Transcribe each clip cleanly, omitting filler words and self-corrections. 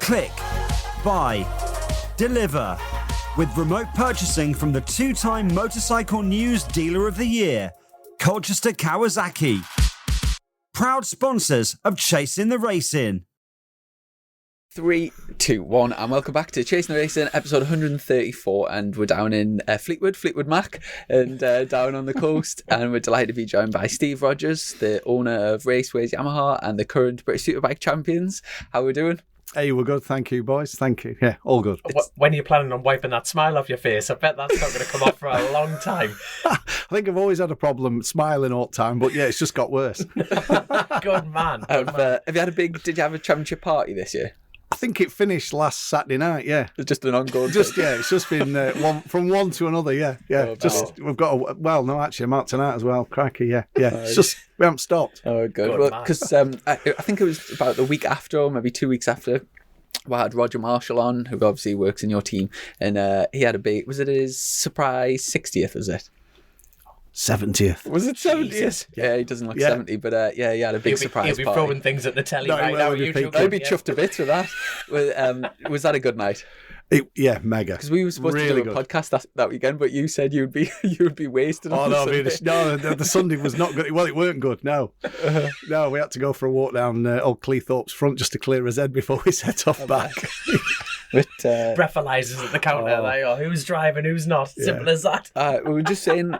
Click, buy, deliver. With remote purchasing from the 2-time Motorcycle News Dealer of the Year, Colchester Kawasaki. Proud sponsors of Chasing the Racing. 3, 2, 1, and welcome back to Chasing the Racing, episode 134, and we're down in Fleetwood Mac, and down on the coast, and we're delighted to be joined by Steve Rodgers, the owner of Raceways Yamaha and the current British Superbike Champions. How are we doing? Hey, we're good. Thank you, boys. Thank you. Yeah, all good. When are you planning on wiping that smile off your face? I bet that's not going to come off for a long time. I think I've always had a problem smiling all the time, but yeah, it's just got worse. Good man. Have you had did you have a championship party this year? I think it finished last Saturday night, yeah. It's just an ongoing it's just been from one to another, yeah. Oh, we've got I'm out tonight as well, Craic, yeah. It's just, we haven't stopped. Oh, good. Well, because I think it was about the week after, or maybe 2 weeks after, we had Roger Marshall on, who obviously works in your team, and he had a big, was it his surprise 60th, was it? 70th. Was it 70th? Yeah, he doesn't look 70, but he had a big surprise party. He'll be party. throwing things at the telly right now. I'd be chuffed to bits with that. Was that a good night? Mega. Because we were supposed to do a podcast that weekend, but you said you would be wasted. The Sunday was not good. Well, it weren't good. No, no, we had to go for a walk down Old Cleethorpes front just to clear his head before we set off back. With breathalyzers at the counter, who's driving, who's not. Simple as that. We were just saying,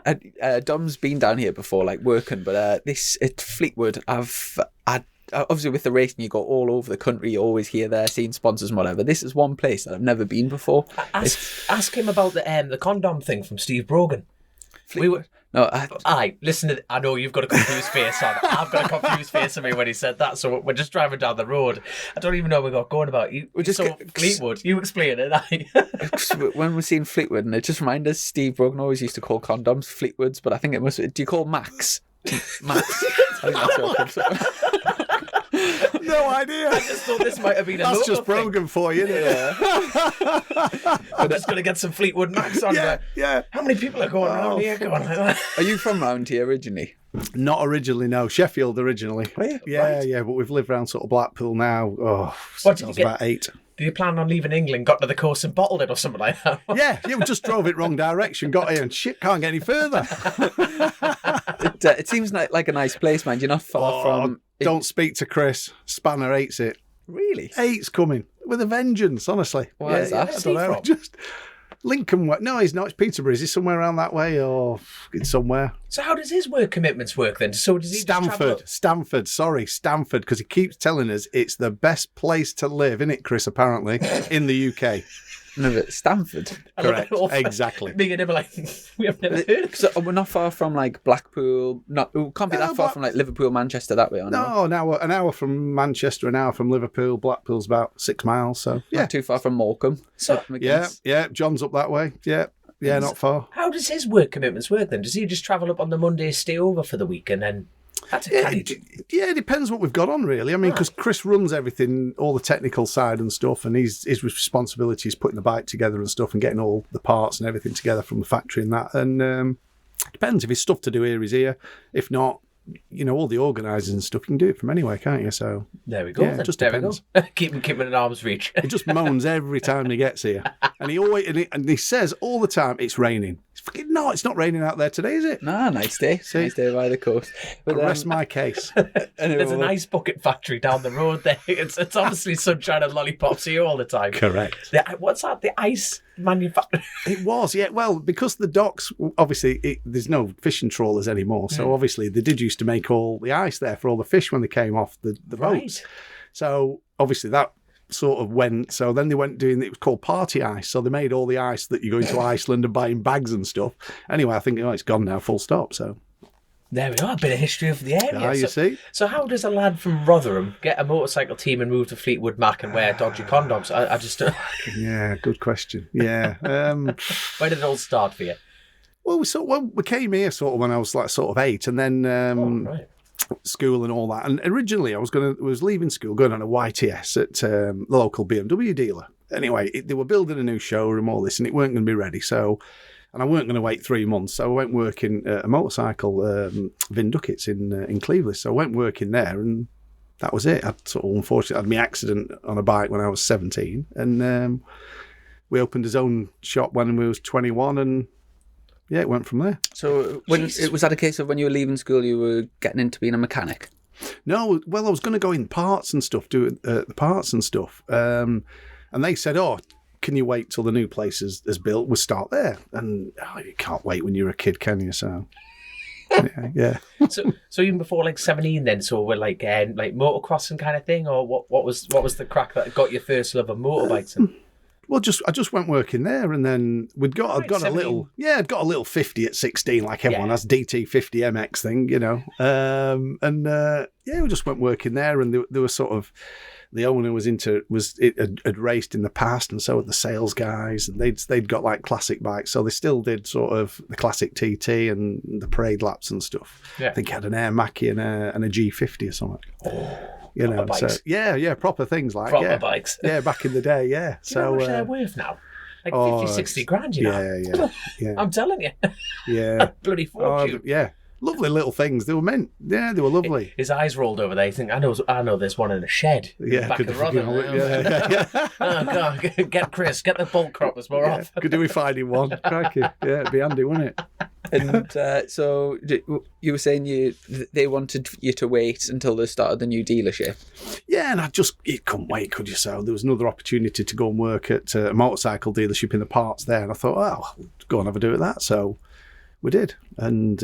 Dom's been down here before, like working, but this at Fleetwood, obviously with the racing, you go all over the country, you always hear there, seeing sponsors and whatever. This is one place that I've never been before. Ask him about the condom thing from Steve Brogan. Fleetwood. Listen to. I know you've got a confused face on. I've got a confused face on me when he said that. So we're just driving down the road. I don't even know where we got going about. Fleetwood. You explain it. When we're seeing Fleetwood, and it just reminds us, Steve Brogan always used to call condoms Fleetwoods, but I think it must. Do you call Max? Max. I think that's what it comes up. No idea. I just thought this might have been a That's just Brogan for you, isn't it? Yeah. I'm just going to get some Fleetwood Max on there. Yeah. How many people are going around here going like that? Are you from round here originally? Not originally, no. Sheffield originally. Oh, yeah? Yeah, right. Yeah, but we've lived around sort of Blackpool now. What I was about 8. Do you plan on leaving England, got to the coast and bottled it or something like that? Yeah, we just drove it wrong direction, got here and shit, can't get any further. It seems like a nice place, man. You're not far from... Don't speak to Chris. Spanner hates it. Really? Hates coming. With a vengeance, honestly. Why is that? I don't know. Just Lincoln way. No, he's not. It's Peterborough. Is he somewhere around that way or somewhere? So how does his work commitments work then? So does he Stanford, because he keeps telling us it's the best place to live, isn't it, Chris, apparently, in the UK. No, Stanford. Correct. Exactly. Being in him like, we have never heard of it. So we're not far from like Blackpool. We can't be that far from like Liverpool, Manchester that way, No, an hour from Manchester, an hour from Liverpool. Blackpool's about 6 miles, so yeah. Not too far from Morecambe. So yeah. John's up that way. Yeah, not far. How does his work commitments work then? Does he just travel up on the Monday, stay over for the week, and then? It depends what we've got on, really. I mean, because Chris runs everything, all the technical side and stuff, and his responsibility is putting the bike together and stuff and getting all the parts and everything together from the factory and that. And it depends. If there's stuff to do here, he's here. If not, all the organising and stuff, you can do it from anywhere, can't you? So there we go. Yeah, it just depends. Keep him at arm's reach. He just moans every time he gets here, and he says all the time, "It's raining." No, it's not raining out there today, is it? No, nice day. See? Nice day by the coast. But rest my case. There's an ice bucket factory down the road there. It's obviously sunshine and lollipops here all the time. Correct. What's that? The ice manufacturer? It was, yeah. Well, because the docks, obviously, there's no fishing trawlers anymore. So obviously, they did used to make all the ice there for all the fish when they came off the boats. So obviously, that sort of went. So then they went doing, it was called party ice. So they made all the ice that you go into Iceland and buy in bags and stuff. Anyway, I think it's gone now, full stop. So there we are, a bit of history of the area. You see. So how does a lad from Rotherham get a motorcycle team and move to Fleetwood Mac and wear dodgy condoms? I just don't... Yeah, good question. Yeah. Where did it all start for you? Well, we came here sort of when I was like sort of 8, and then school and all that. And originally, I was leaving school, going on a YTS at the local BMW dealer. Anyway, they were building a new showroom, all this, and it weren't going to be ready. So, and I weren't going to wait 3 months. So I went working at a motorcycle, Vinduckets in Cleveland. So I went working there, and that was it. I sort of unfortunately had my accident on a bike when I was 17, and we opened his own shop when we was 21, and yeah, it went from there. So was that a case of when you were leaving school, you were getting into being a mechanic? No, well, I was going to go in parts and stuff, do the parts and stuff, and they said, "Oh, can you wait till the new place is built? We'll start there." And you can't wait when you're a kid, can you? So. Yeah. So even before like 17, then, so we're like motocrossing kind of thing, or what was the crack that got your first love of motorbikes? Well, I just went working there, and then I'd got 17. I'd got a little 50 at 16, like everyone has, DT50 MX thing, you know. We just went working there, and there was sort of, the owner had raced in the past, and so had the sales guys, and they'd got like classic bikes, so they still did sort of the classic TT and the parade laps and stuff. Yeah. I think he had an Air Mackie and a G50 or something. Oh, you know, bikes. So yeah, proper things like proper bikes. Yeah, back in the day, yeah. Do you know how much they're worth now? Like 50, 60 grand, you know? Yeah. I'm telling you. Yeah. Bloody fortune. Yeah. Lovely little things. They were meant. Yeah, they were lovely. His eyes rolled over there. You think, I know there's one in a shed. Yeah, back of Rotherham. Yeah. Oh, God. Get Chris. Get the bolt croppers more off. Could do with finding one. Crikey. Yeah, it'd be handy, wouldn't it? And so you were saying they wanted you to wait until they started the new dealership. Yeah, and you couldn't wait, could you? So there was another opportunity to go and work at a motorcycle dealership in the parts there, and I thought, oh, go and have a do at that. So we did, and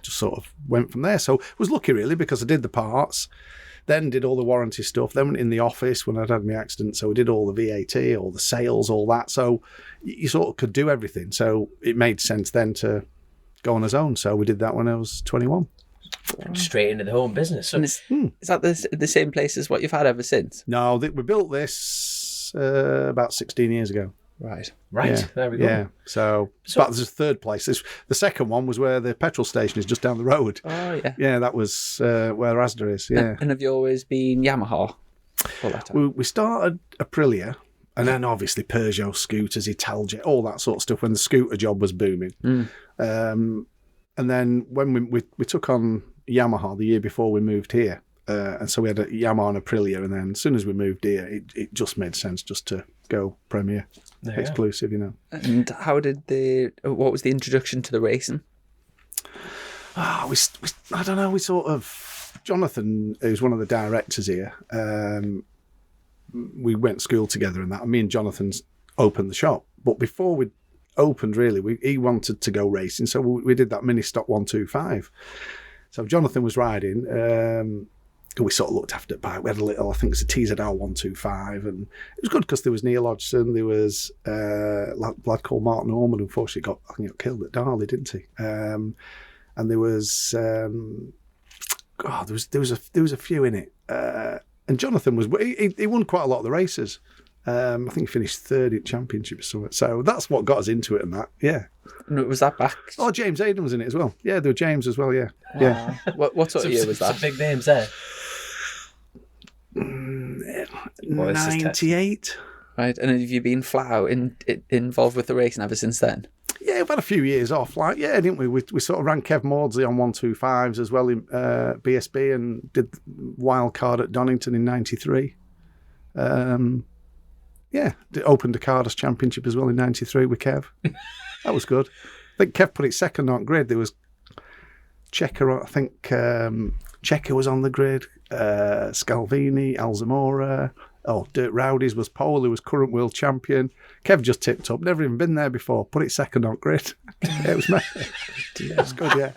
just sort of went from there. So I was lucky really, because I did the parts, then did all the warranty stuff, then went in the office when I'd had my accident, so we did all the VAT, all the sales, all that. So you sort of could do everything. So it made sense then to go on his own. So we did that when I was 21. Straight into the home business. So is that the same place as what you've had ever since? No, we built this about 16 years ago. Right. Yeah. There we go. Yeah. So that was the third place. The second one was where the petrol station is just down the road. Oh, yeah. Yeah, that was where Asda is. Yeah. And have you always been Yamaha all that time? We started Aprilia, and then obviously Peugeot scooters, Italjet, all that sort of stuff when the scooter job was booming. And then when we took on Yamaha the year before we moved here, and so we had a Yamaha and Aprilia, and then as soon as we moved here, it just made sense just to go Premier. Exclusive, you know. And how what was the introduction to the racing? I don't know, we sort of, Jonathan, who's one of the directors here, we went to school together and that, and me and Jonathan opened the shop. But before we opened, really, he wanted to go racing, so we did that mini stock 125. So Jonathan was riding, we sort of looked after the bike. We had a little, I think it's a TZR 125, and it was good because there was Neil Hodgson, there was a lad called Mark Norman, unfortunately got killed at Darley, didn't he? And there was there was a few in it. And Jonathan he won quite a lot of the races. I think he finished third in championship or something. So that's what got us into it and that, yeah. And was that back? Oh, James Hayden was in it as well. Yeah, there was James as well, yeah. Yeah. What sort of year was that? Some big names there. 98. Right, and have you been flat out involved with the racing ever since then? Yeah, we've had a few years off, didn't we? We sort of ran Kev Maudsley on 125s as well in BSB, and did wild card at Donington in 93. Opened the Cardos Championship as well in 93 with Kev. That was good. I think Kev put it second on grid. There was Checker, I think Checker was on the grid, Scalvini, Alzamora. Dirt Rowdies was pole, who was current world champion. Kev just tipped up, never even been there before, put it second on grid. It was mad. It was good, yeah.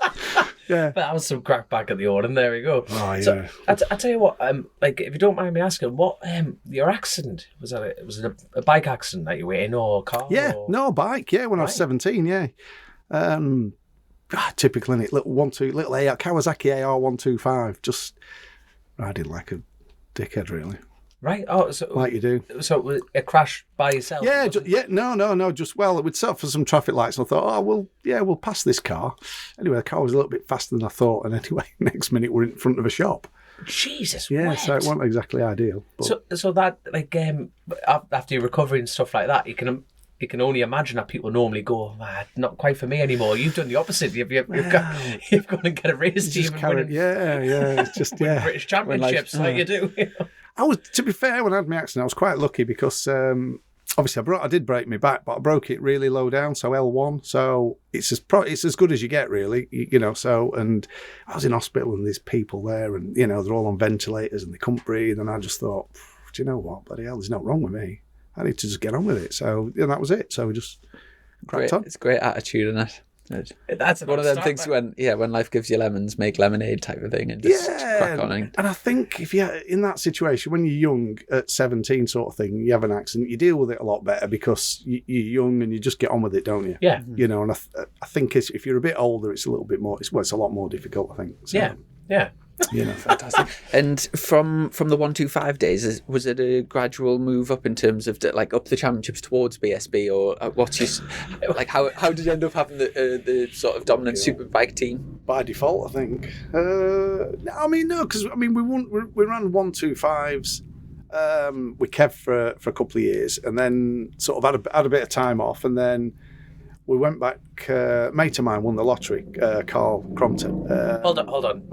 Yeah. That was some crack back at the Orden, there we go. Oh, yeah. So, I tell you what, if you don't mind me asking, what your accident, was it a bike accident that you were in, or a car? Yeah, no, bike, yeah, when I was 17, yeah. Typical, innit? Little AR, Kawasaki AR 125, just riding like a dickhead, really. Right. Oh, so like you do. So a crash by yourself? Yeah. No. Just it would set for some traffic lights, and I thought, we'll pass this car. Anyway, the car was a little bit faster than I thought, and anyway, next minute we're in front of a shop. Jesus. Yeah. Wet. So it wasn't exactly ideal. But... So that after your recovery and stuff like that, you you can only imagine that people normally go, not quite for me anymore. You've done the opposite. You've got to get a race team and win. It's just British Championships like you do. To be fair, when I had my accident, I was quite lucky because obviously I did break my back, but I broke it really low down, so L1. So it's as good as you get, really, So, and I was in hospital and there's people there, and they're all on ventilators and they couldn't breathe, and I just thought, do you know what, bloody hell, there's nothing wrong with me. I need to just get on with it. So that was it. So we just cracked on. It's great attitude, isn't it? That's one of them things when life gives you lemons, make lemonade type of thing, and just crack on. And I think if you're in that situation, when you're young at 17 sort of thing, you have an accident, you deal with it a lot better because you're young and you just get on with it, don't you? Yeah. And I think if you're a bit older, it's a little bit more, it's a lot more difficult, I think. So, yeah. Fantastic. And from the 125 days, was it a gradual move up in terms of up the championships towards BSB, or what's your how did you end up having the sort of dominant superbike team? By default, I think. No, because we ran 125s. We kept for a couple of years, and then sort of had a bit of time off, and then we went back. A mate of mine won the lottery, Carl Crompton. Hold on.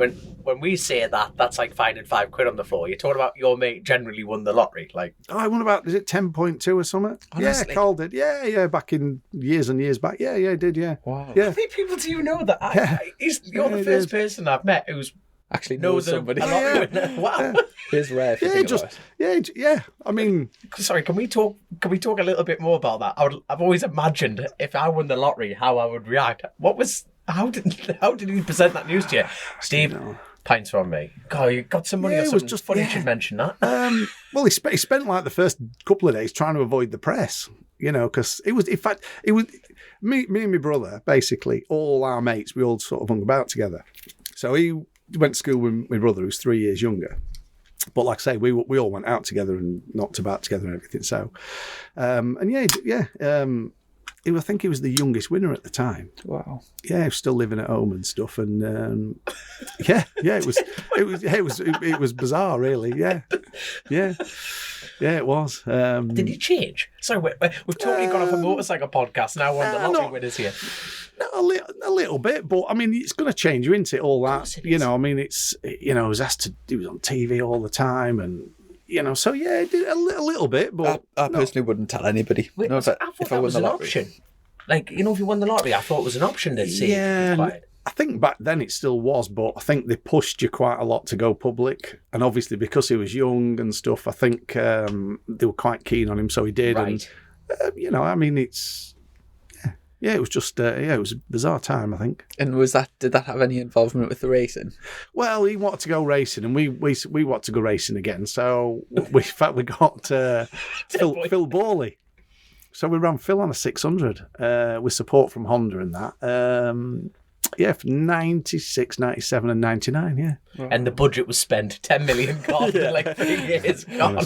When we say that, that's like finding £5 on the floor. You're talking about your mate generally won the lottery, I won about, is it 10.2 or something? Honestly? Yeah, Carl did. Yeah, back in years and years back. Yeah, he did. Yeah. Wow. Yeah. How many people do you know that? You're the first person I've met who's actually knows somebody. Wow. It's rare. Yeah. I mean, sorry. Can we talk a little bit more about that? I've always imagined if I won the lottery, how I would react. How did he present that news to you, Steve? Pints from me. God, you got some money or something. Just funny you should mention that. Well, he spent like the first couple of days trying to avoid the press. Because it was me and my brother, basically all our mates. We all sort of hung about together. So he went to school with my brother, who's 3 years younger. But like I say, we all went out together and knocked about together and everything. So, I think he was the youngest winner at the time. Wow. Yeah, he was still living at home and stuff. And it was bizarre, really. Yeah, it was. Did he change? Sorry, we've totally gone off a motorcycle podcast. Now we're on the lottery winners here. A little bit, but I mean, it's going to change you, isn't it? All that, I mean, it's he was asked to. He was on TV all the time, and so yeah, it did a little bit. But I personally wouldn't tell anybody. Wait, I thought that was an option. If you won the lottery, I thought it was an option to see. Yeah, I think back then it still was, but I think they pushed you quite a lot to go public, and obviously because he was young and stuff, I think they were quite keen on him, so he did. Right. And I mean, it's. Yeah, it was just, it was a bizarre time, I think. And did that have any involvement with the racing? Well, he wanted to go racing, and we wanted to go racing again. So, we got Phil Borley. So we ran Phil on a 600 with support from Honda and that. For 96, 97 and 99, yeah. And the budget was spent 10 million gone in like 3 years gone.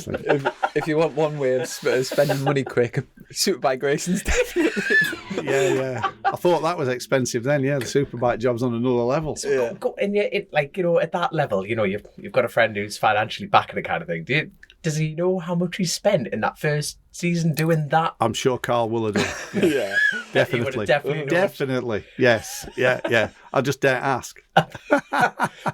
If you want one way of spending money quick, superbike racing's definitely. Yeah. I thought that was expensive then, yeah. The superbike job's on another level. So at that level, you've got a friend who's financially backing the kind of thing. Does he know how much he spent in that first season doing that? I'm sure Carl will have done. Yeah, definitely. Definitely. Yes. Yeah. I'll just dare ask.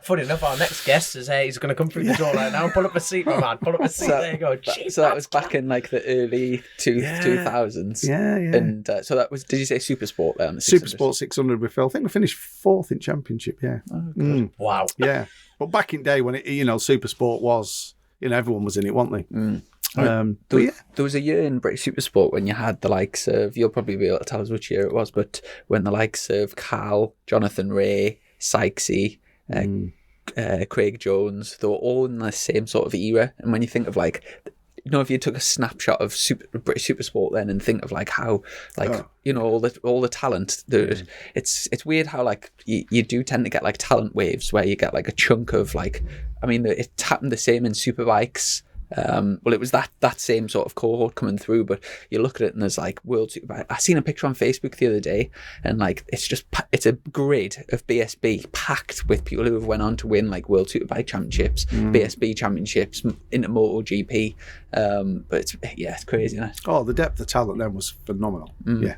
Funny enough, our next guest is he's going to come through the door right now. Pull up a seat, my man. Pull up a seat. There you go. Jeez, so that was back in like the early 2000s. Yeah. And so that was, did you say Super Sport there? On the Super Sport 600 with Phil. I think we finished 4th in championship, yeah. Oh, good. Wow. Yeah. But back in day when Super Sport was, everyone was in it, weren't they? There was a year in British Supersport when you had the likes of, you'll probably be able to tell us which year it was, but when the likes of Cal, Jonathan Ray, Sykesy, Craig Jones, they were all in the same sort of era. And when you think of if you took a snapshot of British Supersport then and think of how all the talent, it's weird how you do tend to get talent waves where you get a chunk of it happened the same in Superbikes. Well, it was that same sort of cohort coming through, but you look at it and there's like World Superbike. I seen a picture on Facebook the other day, and like it's a grid of BSB packed with people who have went on to win like World Superbike Championships, BSB Championships, into MotoGP. But it's crazy, isn't it? Oh, the depth of talent then was phenomenal. Yeah.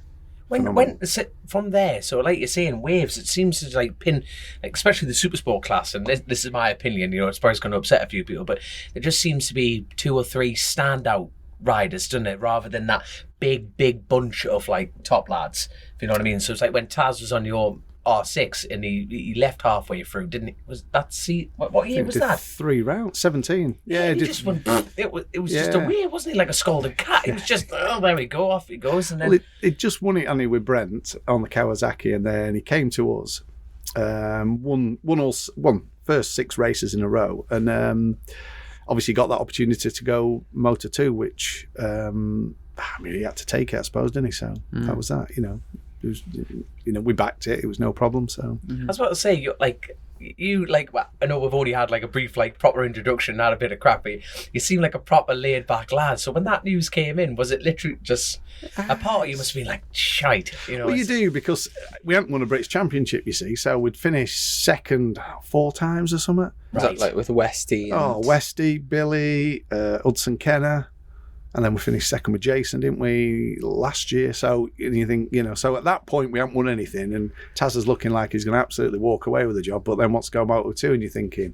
When from there, so like you're saying, waves, it seems to like pin, like especially the super sport class, and this is my opinion, you know, it's probably going to upset a few people, but there just seems to be 2 or 3 standout riders, doesn't it, rather than that big bunch of like top lads, if you know what I mean. So it's like when Taz was on your R6 and he left halfway through, didn't he? Was that what year was that? 3 rounds, 17. Yeah, he just went. It was just a weird, wasn't he? Like a scalded cat. It was just there we go, off he goes, and then it just won it, Annie, with Brent on the Kawasaki, and then he came to us, won first 6 races in a row, and obviously got that opportunity to go Moto 2, which I mean he had to take it, I suppose, didn't he? So that was that, you know. It was, you know, we backed it. It was no problem. So I was about to say, well, I know we've only had like a brief, like proper introduction, not a bit of crap, but you seem like a proper laid back lad. So when that news came in, was it literally just a party? You must have been like shite, you know? Well, you do, because we hadn't won a British Championship, you see. So we'd finished second 4 times or something. Was that like with Westy? Westy, Billy, Hudson Kenner. And then we finished second with Jason, didn't we, last year? So you think, you know, so at that point we haven't won anything, and Taz is looking like he's going to absolutely walk away with the job. But then what's going on with 2? And you're thinking,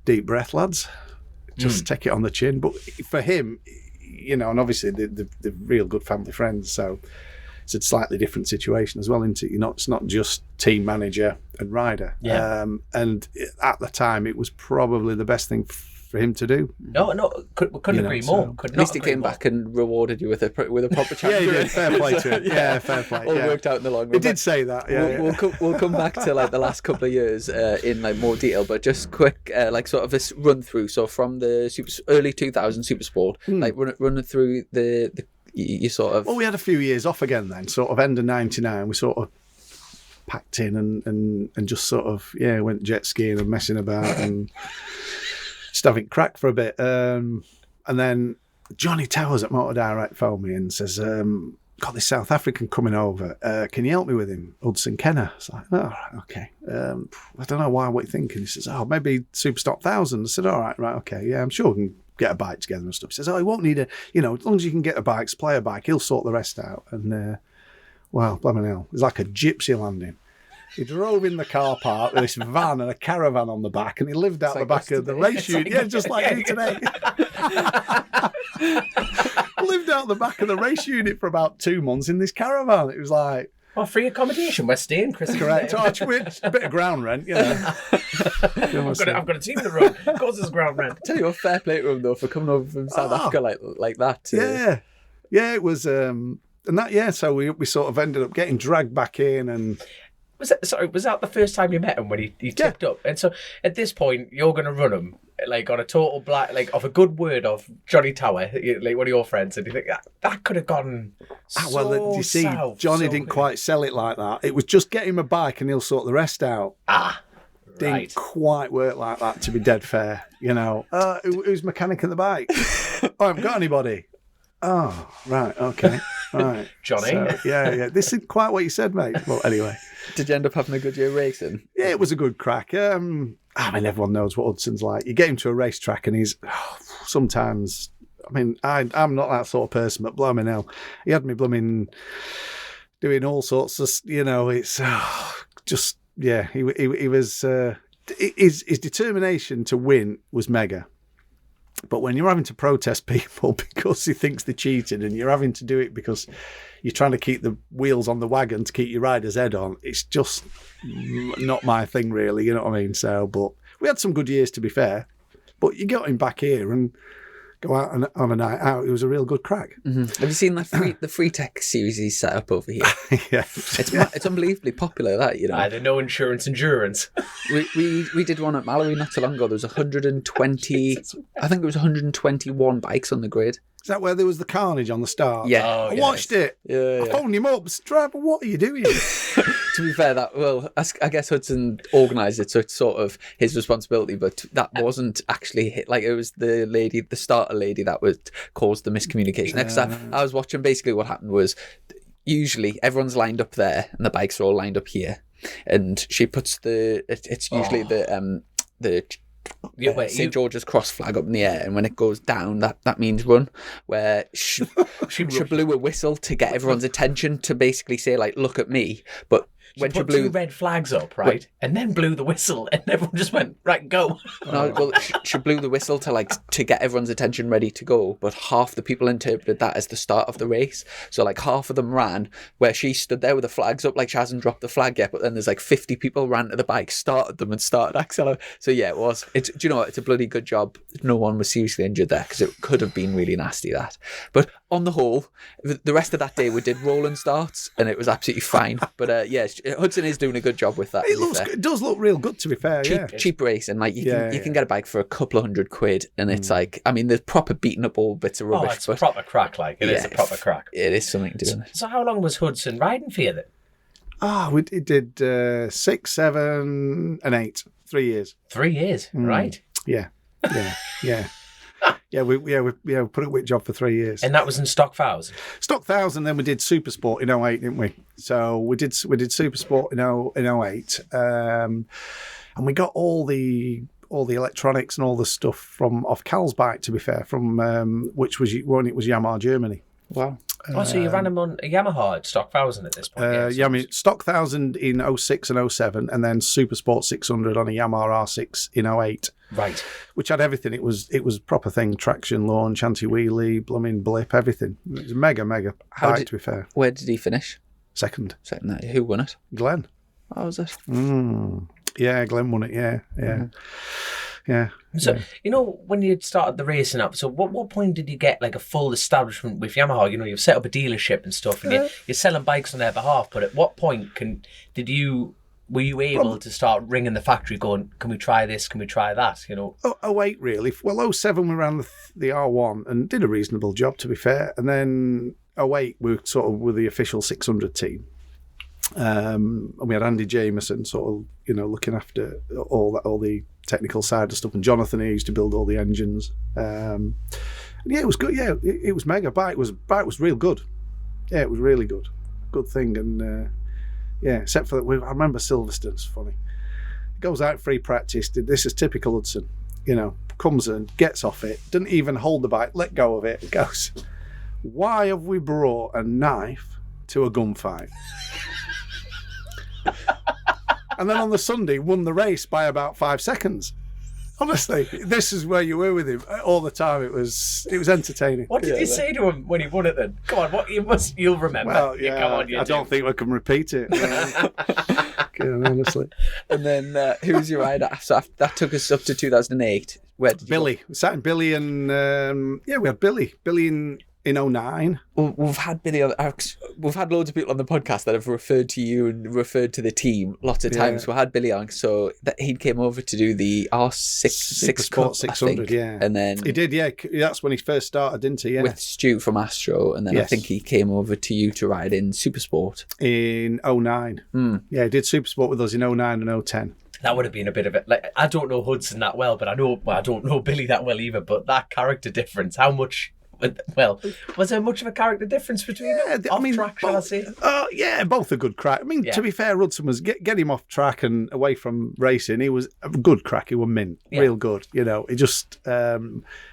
deep breath, lads. Just take it on the chin. But for him, you know, and obviously they're real good family friends, so it's a slightly different situation as well, isn't it? It's not just team manager and rider. Yeah. And at the time, it was probably the best thing for him to do. Couldn't agree more. At least he came back and rewarded you with a proper chance. Yeah, he did. Fair play to him. Yeah, fair play. All worked out in the long run. He did say that. Yeah, we'll come back to like the last couple of years in like more detail, but just quick like sort of this run through. So from the early 2000s Super Sport, like running through the you sort of. Well, we had a few years off again then. Sort of end of '99, we sort of packed in and just sort of went jet skiing and messing about and. Just having crack for a bit. And then Johnny Towers at Motor Direct phoned me and says, got this South African coming over. Can you help me with him? Hudson Kenner. It's like, oh, okay. I don't know what you're thinking. He says, maybe Superstock 1000. I said, all right, okay. Yeah, I'm sure we can get a bike together and stuff. He says, he won't need as long as you can get a bike, supply a bike, he'll sort the rest out. And, well, blimey hell, it was like a gypsy landing. He drove in the car park with this van and a caravan on the back, and he lived out the back of the race unit. Yeah, just like you today. Lived out the back of the race unit for about 2 months in this caravan. It was like... free accommodation, we're staying, Chris. Correct. A bit of ground rent, you know. I've got a team to run. Of course there's ground rent. I tell you what, fair play to him, though, for coming over from South Africa like that. Yeah, it was... and that, so we sort of ended up getting dragged back in and... Was that the first time you met him when he tipped up? And so at this point, you're going to run him like on a total black, like off a good word of Johnny Tower, like one of your friends, and you think that could have gone. You see, Johnny didn't quite sell it like that. It was just get him a bike and he'll sort the rest out. Didn't quite work like that, to be dead fair. You know, who's mechanic in the bike? I haven't got anybody. Oh, right, okay. Right. Johnny. So, yeah. This isn't quite what you said, mate. Well, anyway. Did you end up having a good year racing? Yeah, it was a good crack. I mean, everyone knows what Hudson's like. You get him to a racetrack and he's sometimes... I mean, I'm not that sort of person, but blooming hell. He had me blooming doing all sorts of... it's just... Yeah, he was... His determination to win was mega. But when you're having to protest people because he thinks they cheated, and you're having to do it because you're trying to keep the wheels on the wagon to keep your rider's head on, it's just not my thing, really. You know what I mean? So, but we had some good years, to be fair. But you got him back here and go out on a night out. It was a real good crack. Mm-hmm. Have you seen the free tech series he's set up over here? Yeah, it's unbelievably popular. That Either no insurance. We did one at Mallory not too long ago. There was 120. I think it was 121 bikes on the grid. Is that where there was the carnage on the start? Yeah. I watched it. I phoned him up. Driver, what are you doing? To be fair, I guess Hudson organised it, so it's sort of his responsibility, but that wasn't actually it was the starter lady that caused the miscommunication. Next time I was watching, basically what happened was usually everyone's lined up there and the bikes are all lined up here, and she puts it's usually the St. George's Cross flag up in the air, and when it goes down, that means run. Where she blew a whistle to get everyone's attention to basically say, like, look at me. But when she blew 2 red flags up, right, and then blew the whistle, and everyone just went, right, go. No, well, she blew the whistle to get everyone's attention ready to go, but half the people interpreted that as the start of the race. So like half of them ran where she stood there with the flags up, like she hasn't dropped the flag yet, but then there's like 50 people ran to the bike, started them and started accelerating. So yeah, it was. Do you know what? It's a bloody good job no one was seriously injured there, because it could have been really nasty, that. But on the whole, the rest of that day we did rolling starts and it was absolutely fine. But yeah, Hudson is doing a good job with that. It does look real good, to be fair. Cheap racing, like you can get a bike for a couple of £100, and it's like, I mean, there's proper beaten up all bits of rubbish. It's a proper crack, like it is a proper crack. It is something to do. So how long was Hudson riding for you then? We did 6, 7, and 8. 3 years. 3 years, right? Yeah. Yeah, we put up with job for 3 years. And that was in Stock 1000? Stock 1000, then we did Supersport in 08, didn't we? So we did Supersport in 08. And we got all the electronics and all the stuff off Cal's bike, to be fair, from which was when it was Yamaha Germany. Wow. So you ran them on a Yamaha at Stock 1000 at this point? I mean, Stock 1000 in 06 and 07, and then Supersport 600 on a Yamaha R6 in 08. Right. Which had everything. It was proper thing, traction, launch, anti-wheelie, blooming blip, everything. It was a mega bike, to be fair. Where did he finish? Second. Who won it? Glenn. How was it? Yeah, Glenn won it, yeah. Mm-hmm. Yeah. So, when you started the racing up, so what point did you get like a full establishment with Yamaha? You've set up a dealership and stuff, and you're selling bikes on their behalf, but at what point were you able to start ringing the factory going, can we try this, can we try that, 08 really. Well, 07 we ran the R1 and did a reasonable job, to be fair, and then 08 we were sort of with the official 600 team. And we had Andy Jameson sort of, looking after all the technical side of stuff, and Jonathan, who used to build all the engines. It was good. Yeah, it was mega. Bike was real good. Yeah, it was really good. Good thing. And except for that, I remember Silverstone's funny. He goes out free practice. This is typical Hudson. Comes and gets off it, doesn't even hold the bike, let go of it. Goes, why have we brought a knife to a gunfight? And then on the Sunday, won the race by about 5 seconds. Honestly, this is where you were with him all the time. It was entertaining. What did you say to him when he won it then? Come on, you'll remember. Well, I don't think we can repeat it. Honestly. And then who was your rider? So that took us up to 2008. Where did you Billy. We sat in Billy and we had Billy. Billy in 09. We've had loads of people on the podcast that have referred to you and referred to the team lots of times. We had Billy on, so that he came over to do the R6 Cup, 600, yeah. And then he did, yeah. That's when he first started, didn't he? Yeah. With Stu from Astro, and then I think he came over to you to ride in Supersport in 09. Yeah, he did Supersport with us in 09 and 010. That would have been a bit of it. Like, I don't know Hudson that well, but I don't know Billy that well either. But that character difference, how much? Well, was there much of a character difference between them? Off-track, shall I say? Yeah, both a good crack. I mean, to be fair, Hudson was get him off track and away from racing. He was a good crack. He was mint, real good. He just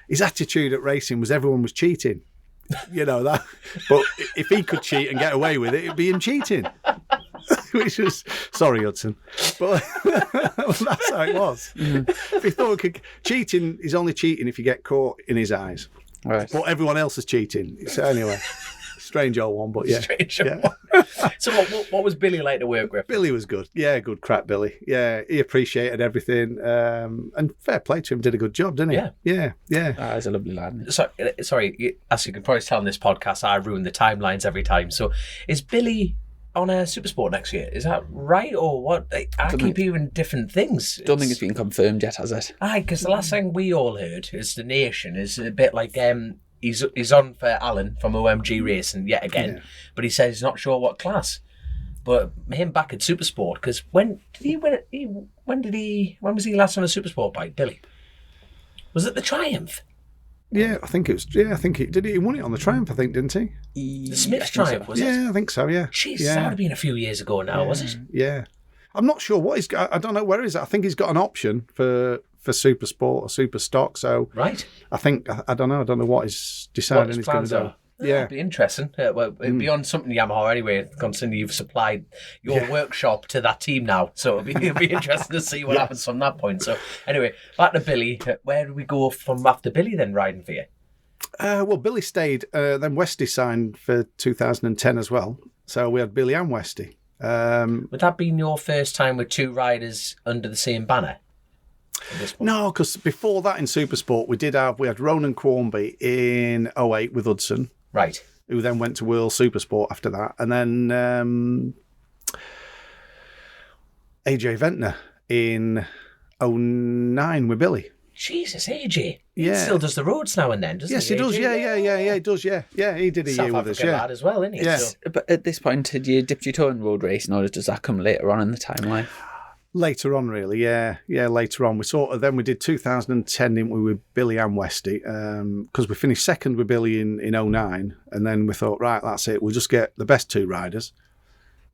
his attitude at racing was everyone was cheating. That. But if he could cheat and get away with it, it'd be him cheating. Which was sorry, Hudson, but that's how it was. If he thought cheating is only cheating if you get caught in his eyes. Right. But everyone else is cheating. So anyway, strange old one, but yeah. Strange old one. So what was Billy like to work with? Billy was good. Yeah, good crap, Billy. Yeah, he appreciated everything. And fair play to him, did a good job, didn't he? Yeah. He's a lovely lad. Sorry, as you can probably tell in this podcast, I ruin the timelines every time. So is Billy on a Supersport next year? Is that right, or what? I keep hearing different things. Don't think it's been confirmed yet, has it? Aye, because the last thing we all heard is the Nation is a bit like he's on for Alan from OMG Racing yet again, but he says he's not sure what class. But him back at Supersport, because when was he last on a Supersport bike, Billy? Was it the Triumph? Yeah, I think it was. Yeah, I think he won it on the Triumph, I think, didn't he? The Smith's Triumph, was it? Yeah, I think so, yeah. Jeez, that would have been a few years ago now, was it? Yeah. I'm not sure what he's got. I don't know where he's at. I think he's got an option for Supersport or Super Stock, so... Right. I think, I don't know what he's deciding he's going to do. Yeah, it'd be interesting. Well, it'd be on something Yamaha anyway, considering you've supplied your workshop to that team now. So it'd be interesting to see what happens from that point. So anyway, back to Billy. Where do we go from after Billy then riding for you? Well, Billy stayed. Then Westy signed for 2010 as well. So we had Billy and Westy. Would that been your first time with two riders under the same banner? No, because before that in Supersport, we had Ronan Quarmby in 08 with Hudson. Right. Who then went to World Supersport after that. And then AJ Ventnor in 09 with Billy. Jesus, AJ. He still does the roads now and then, doesn't he? Yes, he does. Yeah, he does. Yeah, he did a South year with us. Yeah, lad as well, isn't he? Yeah. So. But at this point, had you dipped your toe in road racing, or does that come later on in the timeline? Later on, really, yeah, later on. Then we did 2010, didn't we, with Billy and Westy, because we finished second with Billy in 09, and then we thought, right, that's it, we'll just get the best two riders,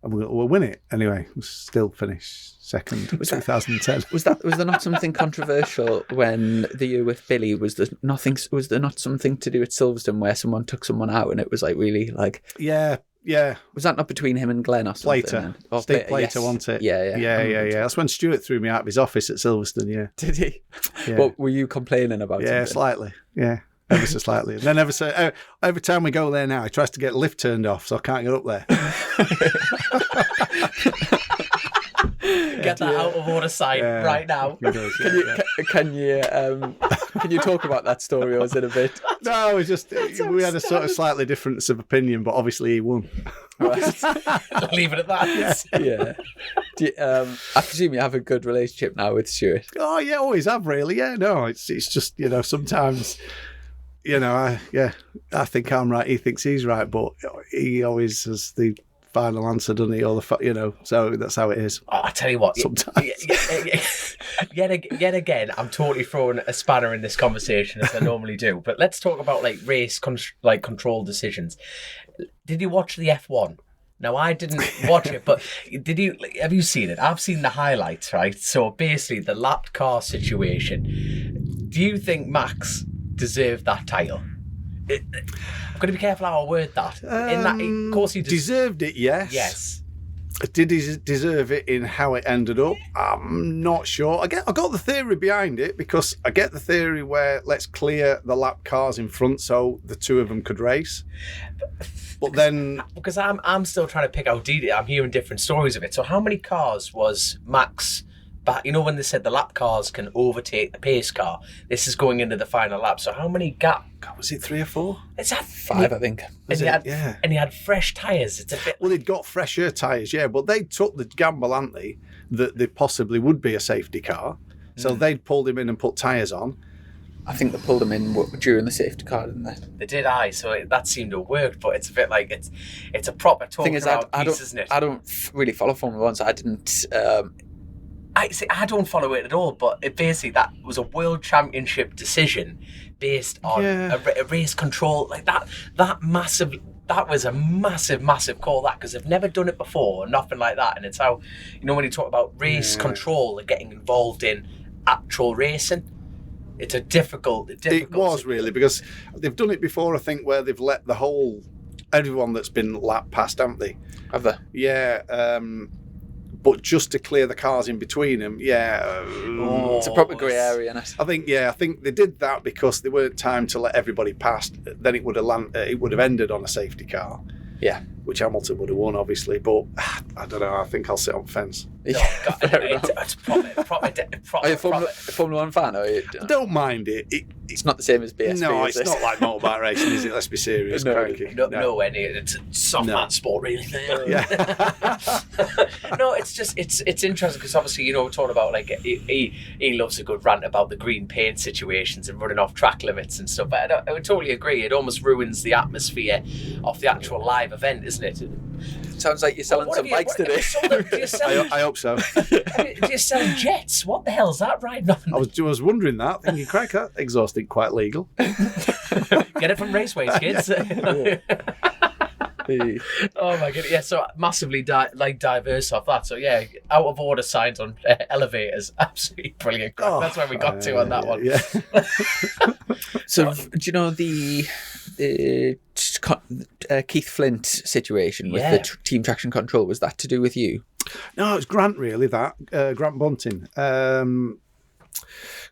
and we'll win it. Anyway, we still finished second in 2010. Was there not something controversial when the year with Billy, was there not something to do at Silverstone where someone took someone out and it was like really like... Yeah. Was that not between him and Glenn or something? Plater. Steve Plater, wasn't it? Yeah. That's when Stuart threw me out of his office at Silverstone, yeah. Did he? Yeah. What were you complaining about? Yeah, something? slightly. Yeah, ever so slightly. And then every time we go there now, he tries to get the lift turned off, so I can't get up there. Get that out of order sign right now. Can you talk about that story, or is it a bit? No, it's just we had a sort of slightly difference of opinion, but obviously he won. Right. Leave it at that. Yeah. I presume you have a good relationship now with Stuart. Oh yeah, always have really. Yeah, no, it's just sometimes. I think I'm right. He thinks he's right, but he always has the final answer, doesn't he? Or so that's how it is. Oh, I tell you what, sometimes. Yet again, I'm totally throwing a spanner in this conversation as I normally do. But let's talk about like race control decisions. Did you watch the F1? Now, I didn't watch it, but have you seen it? I've seen the highlights, right? So basically, the lapped car situation. Do you think Max deserved that title? I'm going to be careful how I word that. Of course, he deserved it. Yes. Yes. Did he deserve it in how it ended up? I'm not sure. I got the theory behind it, because I get the theory where let's clear the lap cars in front so the two of them could race. But then, because I'm still trying to pick out detail. I'm hearing different stories of it. So how many cars was Max? But when they said the lap cars can overtake the pace car, this is going into the final lap. So how many was it 3 or 4? Is that 5? I think. And he had fresh tyres. It's a bit. Well, they'd got fresher tyres, yeah, but they took the gamble, hadn't they, that there possibly would be a safety car. So they'd pulled him in and put tyres on. I think they pulled him in during the safety car, didn't they? They did, so that seemed to have worked, but it's a bit like it's a proper talking around piece, isn't it? I don't really follow Formula 1, so I didn't. I don't follow it at all, but basically that was a world championship decision based on a race control like that. That was a massive call, that, because they've never done it before, nothing like that. And it's how, when you talk about race control and getting involved in actual racing, it's a difficult. It was really, because they've done it before, I think, where they've let everyone that's been lapped past, haven't they? Have they? Yeah. But just to clear the cars in between them, it's a proper grey area, isn't it? I think they did that because there weren't time to let everybody past. Then it would have ended on a safety car. Yeah. which Hamilton would have won, obviously. But I don't know. I think I'll sit on the fence. Oh, God, it's proper. Are you a Formula 1 fan? Or I don't mind it. It's not the same as BSB. No, is it's it? not like motorbike racing, is it? Let's be serious. Craic. Nowhere near. It's a soft man sport, really. Yeah. No, it's just it's interesting because obviously we're talking about like he loves a good rant about the green paint situations and running off track limits and stuff. But I would totally agree. It almost ruins the atmosphere of the actual live event, isn't it? Sounds like you're selling some bikes today. I hope so. Do you sell jets? What the hell's that riding on? I was wondering that, thinking, Craic, that exhaust ain't quite legal. Get it from Raceways, kids. Oh my goodness, yeah. So massively diverse off that. So yeah, out of order signs on elevators, absolutely brilliant. That's where we got to on that one. Yeah. So do you know the Keith Flint situation with the team traction control? Was that to do with you? No, it's Grant really. That Grant Bunting.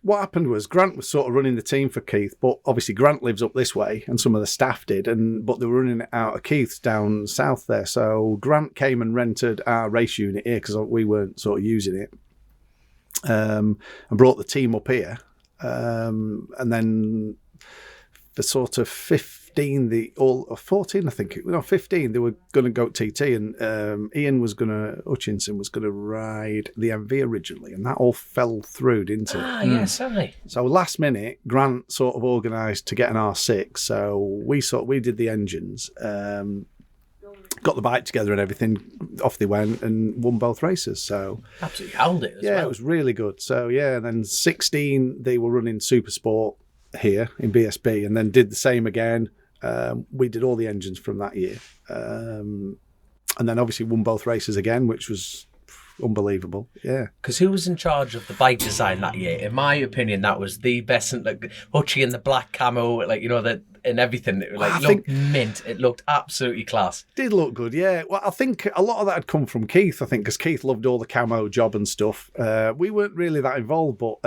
What happened was Grant was sort of running the team for Keith, but obviously Grant lives up this way, and some of the staff did, but they were running it out of Keith's down south there. So Grant came and rented our race unit here because we weren't sort of using it, and brought the team up here, and then for sort of 15, 14, I think, 15, they were going to go TT, and Hutchinson was going to ride the MV originally, and that all fell through, didn't it? Yeah, certainly. So last minute, Grant sort of organised to get an R6, so we did the engines, got the bike together and everything, off they went and won both races. So absolutely held it as well. Yeah, it was really good. So yeah, and then 16, they were running Super Sport here in BSB, and then did the same again. We did all the engines from that year, and then obviously won both races again, which was unbelievable. Yeah, because who was in charge of the bike design that year? In my opinion, that was the best. Like Hutchie in the black camo, that and everything. It looked mint. It looked absolutely class. Did look good, yeah. Well, I think a lot of that had come from Keith. I think because Keith loved all the camo job and stuff. We weren't really that involved, but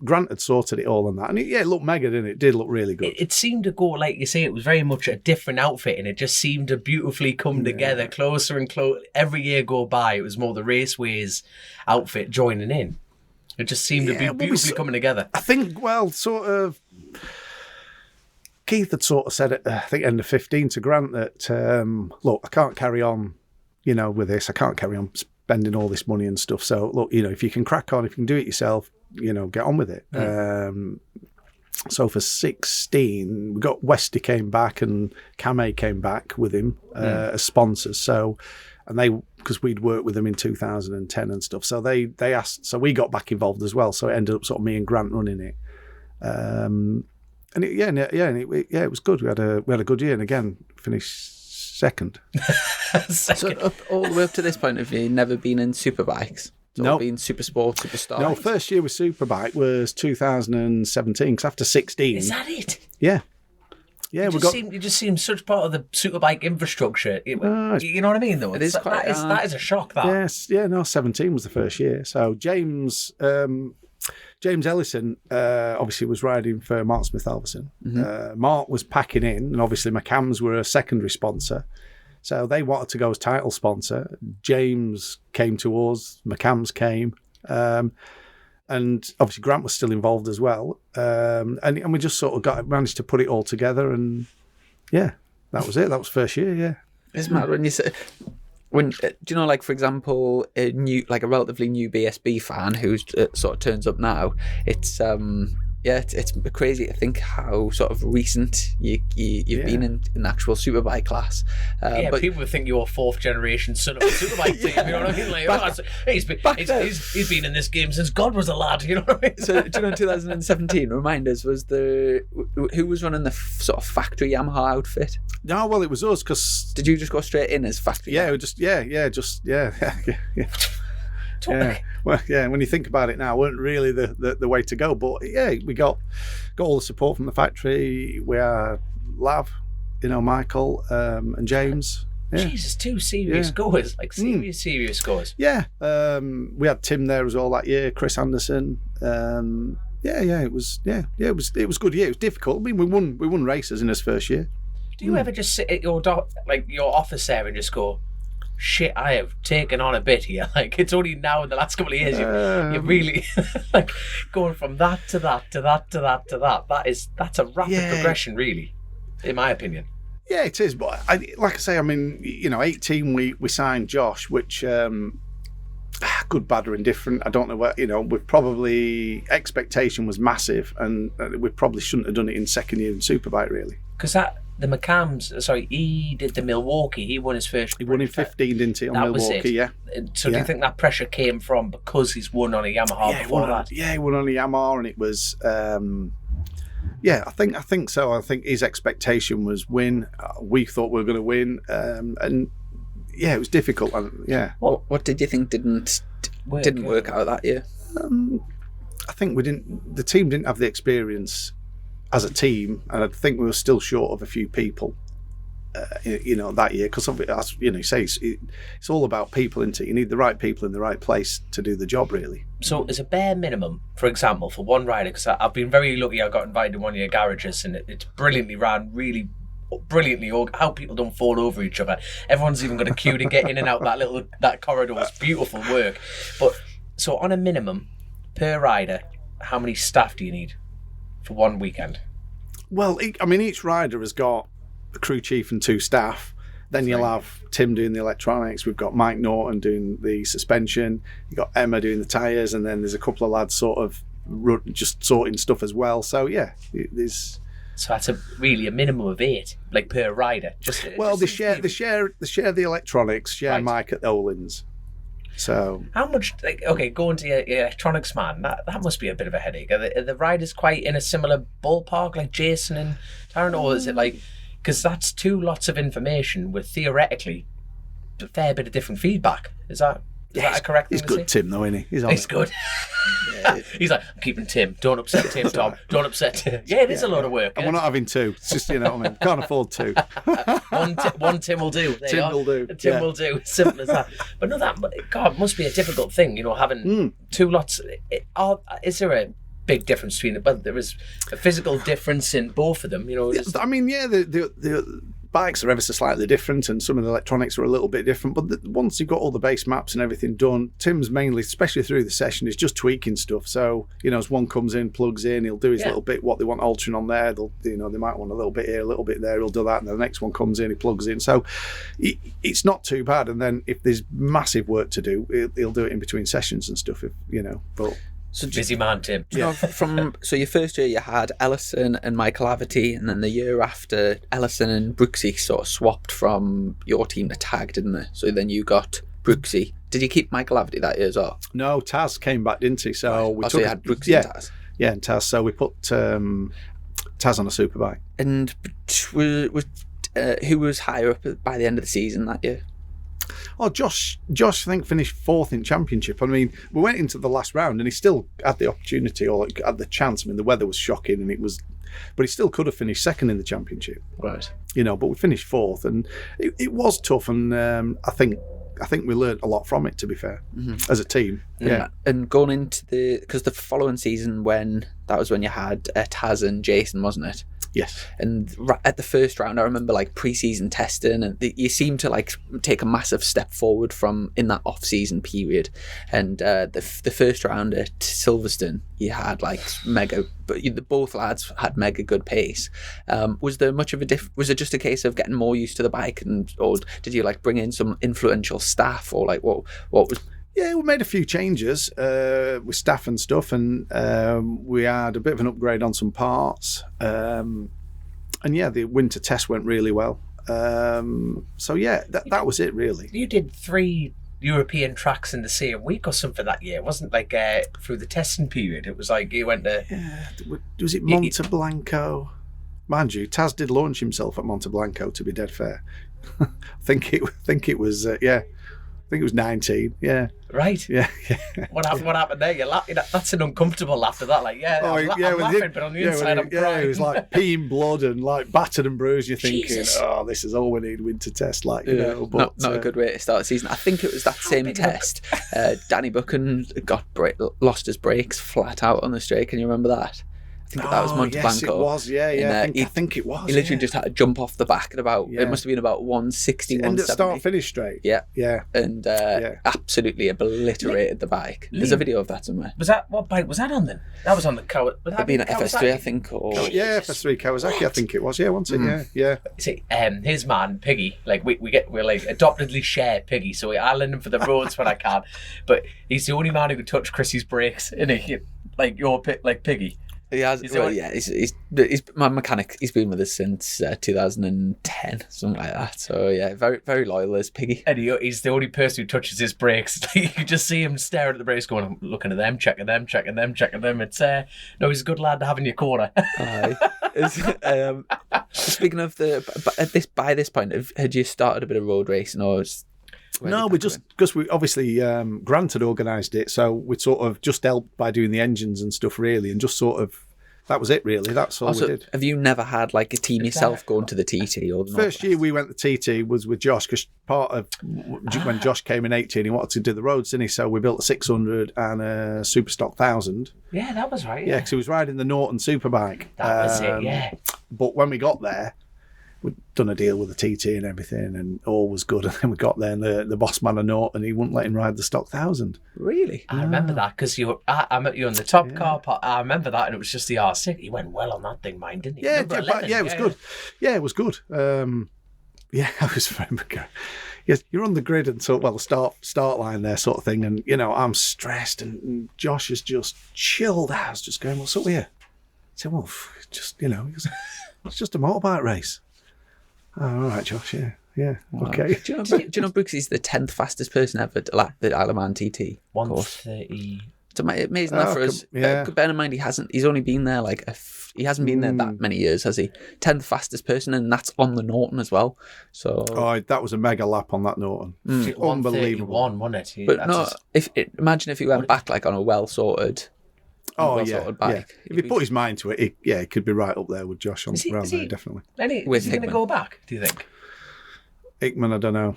Grant had sorted it all on that, and it looked mega, didn't it? It did look really good. It seemed to go, like you say, it was very much a different outfit, and it just seemed to beautifully come together, closer and closer. Every year go by, it was more the Raceways outfit joining in. It just seemed to be beautifully coming together. I think, sort of. Keith had sort of said at, I think, end of 15 to Grant that, look, I can't carry on, with this. I can't carry on spending all this money and stuff. So, look, if you can crack on, if you can do it yourself, get on with it. So for 16, we got Westy came back and Kame came back with him as sponsors. So, and because we'd worked with them in 2010 and stuff. So they asked, so we got back involved as well. So it ended up sort of me and Grant running it. And it was good. We had a good year, and again finished second. So all the way up to this point, have you never been in superbikes? No, been Super Sport, Superstar. No, first year with Superbike was 2017. Because after 16, is that it? Yeah. Yeah, you just seem such part of the Superbike infrastructure. You know what I mean, though. It is quite. That is a shock. That. Yes, yeah. No, 17 was the first year. So James Ellison obviously was riding for Mark Smith Alverson. Mm-hmm. Mark was packing in, and obviously McCams were a secondary sponsor. So they wanted to go as title sponsor. James came to us, McCams came, and obviously Grant was still involved as well. And we just sort of managed to put it all together, and yeah, that was it. That was first year, yeah. It's mad when you say... do you know, like, for example, a relatively new BSB fan who sort of turns up now, it's crazy to think how sort of recent you've been in the actual superbike class. But people would think you're fourth generation son of a superbike team. You know what I mean? He's been in this game since God was a lad. You know what I mean? So do you know, in 2017, remind us, who was running the sort of factory Yamaha outfit? No, well, it was us, because... Did you just go straight in as factory? Yeah, Yeah, well, yeah. When you think about it now, it weren't really the way to go. But yeah, we got all the support from the factory. We had Lav, Michael, and James. Yeah. Jesus, two serious goers, like serious goers. Yeah, we had Tim there as well that year. Chris Anderson. It was a good year. It was difficult. I mean, we won races in his first year. Do you ever just sit at your your office there and just go, shit, I have taken on a bit here. Like, it's only now in the last couple of years you really like going from that to that to that to that to that. That's a rapid progression, really, in my opinion. Yeah, it is. But like I say, I mean, 18 we signed Josh, which good, bad, or indifferent. I don't know what, we probably expectation was massive, and we probably shouldn't have done it in second year in Superbike, really. Because the McCams, he did the Milwaukee. He won his first. He won in 15, didn't he, on that Milwaukee? Was it. So do you think that pressure came from because he's won on a Yamaha before that? Yeah, he won on a Yamaha, and it was. I think so. I think his expectation was win. We thought we were going to win, and it was difficult. What did you think didn't work out that year? I think the team didn't have the experience as a team, and I think we were still short of a few people, that year. Because, as you say, it's all about people, isn't it? You need the right people in the right place to do the job, really. So, as a bare minimum, for example, for one rider, because I've been very lucky, I got invited to one of your garages, and it's brilliantly ran, really brilliantly. How people don't fall over each other. Everyone's even got a queue to get in and out that corridor. Was beautiful work. But so, on a minimum per rider, how many staff do you need for one weekend? Well, each rider has got a crew chief and 2 staff. Then you'll have Tim doing the electronics. We've got Mike Norton doing the suspension. You've got Emma doing the tyres, and then there's a couple of lads sort of just sorting stuff as well. So there's. So that's really a minimum of 8, like per rider. They share the electronics. Share right. Mike at Olin's. So how much? Going to your electronics man, that must be a bit of a headache. Are the riders quite in a similar ballpark, like Jason and Taron, or is it like? Because that's 2 lots of information with theoretically a fair bit of different feedback. Is that a correct thing to say? He's good, Tim, though, isn't he? He's good. He's like, I'm keeping Tim. Don't upset Tim, Tom. Don't upset Tim. Yeah, it is a lot of work. And we're not having 2. It's just, can't afford 2. one Tim will do. Tim will do. Tim will do. Simple as that. But no, God, must be a difficult thing, having 2 lots. Is there a big difference between it? But there is a physical difference in both of them. The bikes are ever so slightly different, and some of the electronics are a little bit different. But once you've got all the base maps and everything done, Tim's mainly, especially through the session, is just tweaking stuff. So as one comes in, plugs in, he'll do his little bit. What they want altering on there, they might want a little bit here, a little bit there. He'll do that, and then the next one comes in, he plugs in. So it's not too bad. And then if there's massive work to do, he'll do it in between sessions and stuff. But. So busy man, Tim. So your first year you had Ellison and Michael Haverty, and then the year after, Ellison and Brooksy sort of swapped from your team to Tag, didn't they? So then you got Brooksy. Did you keep Michael Haverty that year as well? No, Taz came back, didn't he? So we you had Brooksy and Taz. Yeah, and Taz. So we put Taz on a Superbike. And who was higher up by the end of the season that year? Oh, Josh, I think finished 4th in championship. We went into the last round and he still had the opportunity or had the chance. The weather was shocking but he still could have finished 2nd in the championship. Right. But we finished 4th, and it was tough, and I think we learned a lot from it, to be fair, as a team. Yeah. And going into because the following season, that was when you had Taz and Jason, wasn't it? Yes. And at the first round, I remember pre-season testing, and you seemed to take a massive step forward from in that off-season period. And the first round at Silverstone, you had mega, but both lads had mega good pace. Was there much of a was it just a case of getting more used to the bike, or did you bring in some influential staff, or what was? Yeah, we made a few changes with staff and stuff, and we had a bit of an upgrade on some parts. The winter test went really well. That was it, really. You did 3 European tracks in the same week or something that year. It wasn't through the testing period. It was you went to... Yeah, was it Monte Blanco? Mind you, Taz did launch himself at Monte Blanco, to be dead fair. I think it was, I think it was 19, yeah. Right. Yeah. What happened there? You're laughing. That's an uncomfortable laughter. That I'm laughing, but on the inside I'm crying. Yeah, it was peeing blood and battered and bruised. You're thinking, this is all we need winter test, But not a good way to start the season. I think it was that same test. Danny Buchan lost his brakes flat out on the straight. Can you remember that? think that was Monte yes, Blanco. it was. Yeah. I think it was. He literally just had to jump off the back at about. Yeah. It must have been about 160, And 170. start finish straight. Yeah. Yeah. And absolutely obliterated the bike. There's a video of that somewhere. Was that what bike was that on then? That was on the It'd been an FS3, I think, or FS3 Kawasaki, I think it was. Yeah, wasn't it? Yeah. See, his man Piggy, like we're like adoptedly share Piggy, so I lend him for the roads when I can. But he's the only man who could touch Chrissy's brakes, isn't he? Like Piggy. he has. He's my mechanic. He's been with us since 2010, something like that. So yeah, very very loyal as Piggy. And he's the only person who touches his brakes. You can just see him staring at the brakes, going, looking at them, checking them. It's no, he's a good lad to have in your corner. Speaking of by this point, had you started a bit of road racing or? No, because we obviously Grant had organised it, so we'd sort of just helped by doing the engines and stuff, really, and just sort of that was it, really. That's all also, we did. Have you never had like a team yourself going to the TT or the First year we went to TT was with Josh, because part of when Josh came in 18, he wanted to do the roads, didn't he? So we built a 600 and a Superstock 1000. Yeah, that was right. Yeah, because he was riding the Norton Superbike. That was it. Yeah. But when we got there, we'd done a deal with the TT and everything, and all was good. And then we got there, and the boss man of Norton, he wouldn't let him ride the stock 1000. Really? I remember that because I met you on the top car part. I remember that, and it was just the R6. He went well on that thing, mine, didn't he? Yeah, it was good. Yeah, it was good. I was remember going. Yes, you're on the grid and the start line there, sort of thing. And I'm stressed, and Josh is just chilled out. I was just going, "What's up here?" I said, "Well, just it's just a motorbike race." Oh, all right, Josh. Yeah. Wow. Okay. Do you know Brooksy's the 10th fastest person ever to lap the Isle of Man TT? 130. It's amazing that for us. Yeah. Bear in mind, he's only been there he hasn't been there that many years, has he? 10th fastest person, and that's on the Norton as well. So that was a mega lap on that Norton. Unbelievable. 131, wasn't it? But no, imagine if he went back like on a well sorted. Bike. Yeah. If he put his mind to it, he could be right up there with Josh around there, definitely. Is he going to go back, do you think? Hickman, I don't know.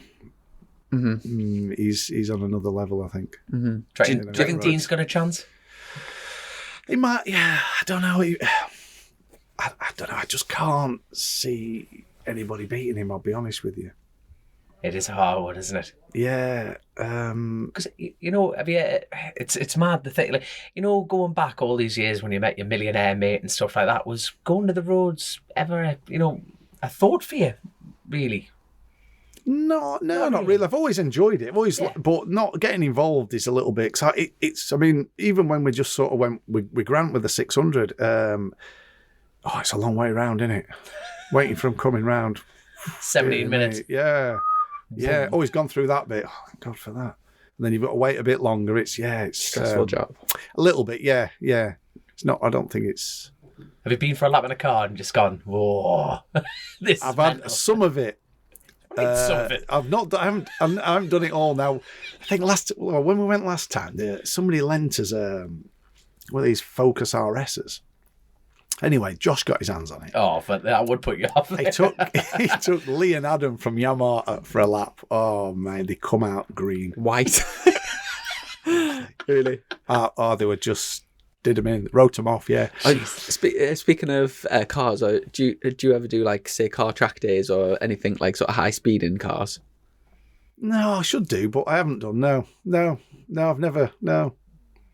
Mm-hmm. He's on another level, I think. Mm-hmm. Do you think Dean's got a chance? He might, yeah. I don't know. I don't know. I just can't see anybody beating him, I'll be honest with you. It is a hard one, isn't it? Yeah. Because it's mad the thing, like, going back all these years when you met your millionaire mate and stuff like that, was going to the roads ever a thought for you, really? No, not really. I've always enjoyed it. But not getting involved is a little bit. Cause I mean, even when we just sort of went with Grant with the 600, it's a long way around, isn't it? Waiting for him coming round. 17 minutes. Yeah. Yeah, always gone through that bit. Oh, thank God for that. And then you've got to wait a bit longer. It's stressful job. A little bit, yeah. It's not. I don't think it's. Have you been for a lap in a car and just gone, whoa? I've had some of it. Some of it. I've not. I haven't done it all now. I think when we went last time, somebody lent us one of these Focus RSs. Anyway, Josh got his hands on it. Oh, but that would put you off. He took Lee and Adam from Yamaha for a lap. Oh man, they come out green, white. Really? They were just did them in, wrote them off. Yeah. Speaking of cars, do you ever do like say car track days or anything like sort of high speed in cars? No, I should do, but I haven't done. No, I've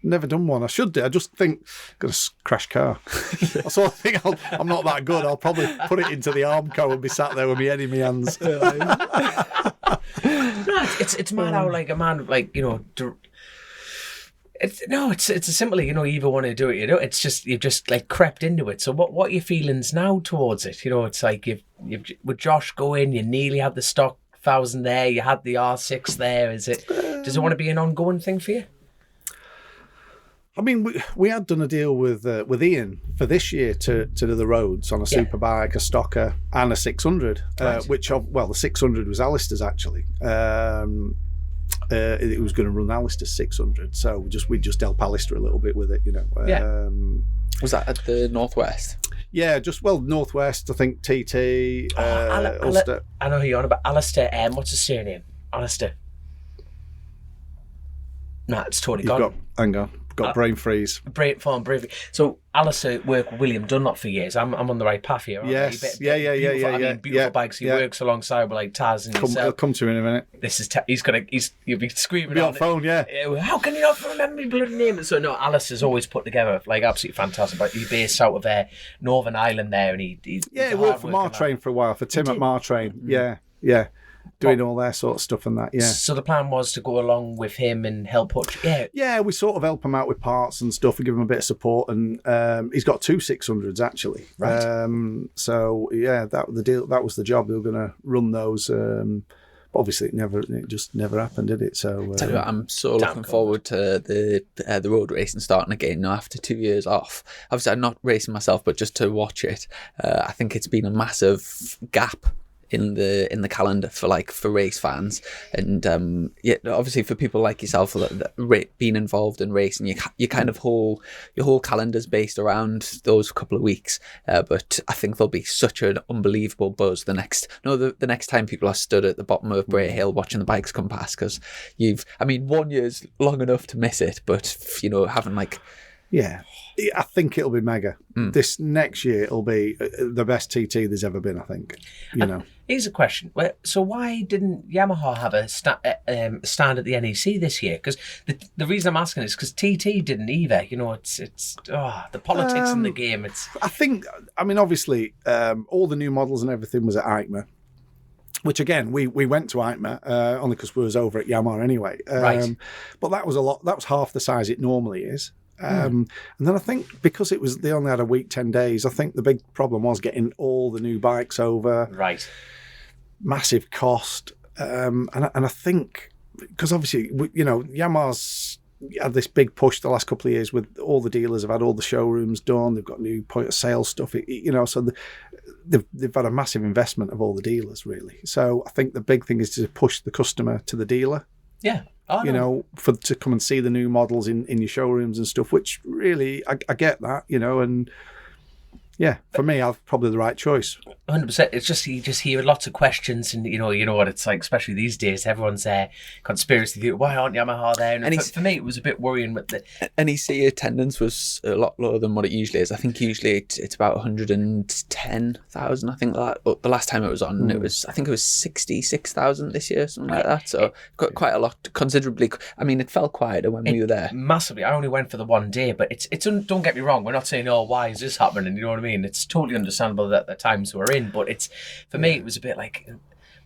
never done one. I should do. I just think I'm going to crash car. I sort of think I'm not that good. I'll probably put it into the Armco and be sat there with my head in my hands. It's mad how like a man like it's a simple you either want to do it it's just you've just like crept into it. So what are your feelings now towards it? It's like you've with Josh going, you nearly had the stock 1000 there, you had the R6 there. Does it want to be an ongoing thing for you? I mean, we had done a deal with Ian for this year to do the roads on a superbike, a stocker, and a 600. Right. The 600 was Alistair's actually. It was going to run Alistair's 600, so we just help Alistair a little bit with it, Was that at the Northwest? Yeah, Northwest. I think TT. Ulster. I know who you're on about. Alistair. What's his surname? Alistair. Nah, it's totally gone. Hang on. got brain freeze. Farm bravery. So Alistair worked with William Dunlop for years. I'm on the right path here. Yes. Yeah. Yeah. Beautiful bikes. He works alongside with like Taz and I'll yourself. come to him in a minute. This is you'll be screaming Be on phone, yeah. How can you not remember my bloody name? So no, Alice is always put together like absolutely fantastic. But he's based out of Northern Ireland there, and he worked for Martrain for a while, for Tim at Martrain. Yeah. Doing all their sort of stuff and that, yeah. So the plan was to go along with him and help put, Yeah, we sort of help him out with parts and stuff and give him a bit of support. And he's got 2 600s actually. Right. So yeah, that was the job. They were going to run those. But obviously, it just never happened, did it? So Tell you what, I'm so looking forward to the road racing starting again now after 2 years off. Obviously, I'm not racing myself, but just to watch it, I think it's been a massive gap in the calendar for race fans, and obviously for people like yourself that being involved in racing, you kind of your whole calendar's based around those couple of weeks. But I think there'll be such an unbelievable buzz the next time people are stood at the bottom of Bray Hill watching the bikes come past, because 1 year's long enough to miss it, but having like. Yeah, I think it'll be mega. This next year it'll be the best TT there's ever been, I think. Here's a question. So why didn't Yamaha have a stand at the NEC this year? Because the reason I'm asking is because TT didn't either. It's the politics in the game. Obviously, all the new models and everything was at EICMA. Which again, we went to EICMA only because we was over at Yamaha anyway. Right. But that was that was half the size it normally is. And then I think because they only had a week, 10 days, I think the big problem was getting all the new bikes over. Right. Massive cost. And I think because obviously, Yamaha's had this big push the last couple of years with all the dealers have had all the showrooms done. They've got new point of sale stuff, so they've had a massive investment of all the dealers really. So I think the big thing is to push the customer to the dealer. Yeah. To come and see the new models in your showrooms and stuff, which really, I get that, and yeah, for me, I've probably the right choice. 100%. It's just you just hear lots of questions, and you know what it's like, especially these days. Everyone's conspiracy theory. Why aren't Yamaha there? And for me, it was a bit worrying with the NEC attendance was a lot lower than what it usually is. I think usually it's about 110,000. I think that the last time it was on, it was 66,000 this year, something like that. So quite a lot, considerably. It felt quieter when we were there. Massively. I only went for the 1 day, but it's don't get me wrong. We're not saying, why is this happening? You know what I mean? It's totally understandable that the times we're in, but for me it was a bit like,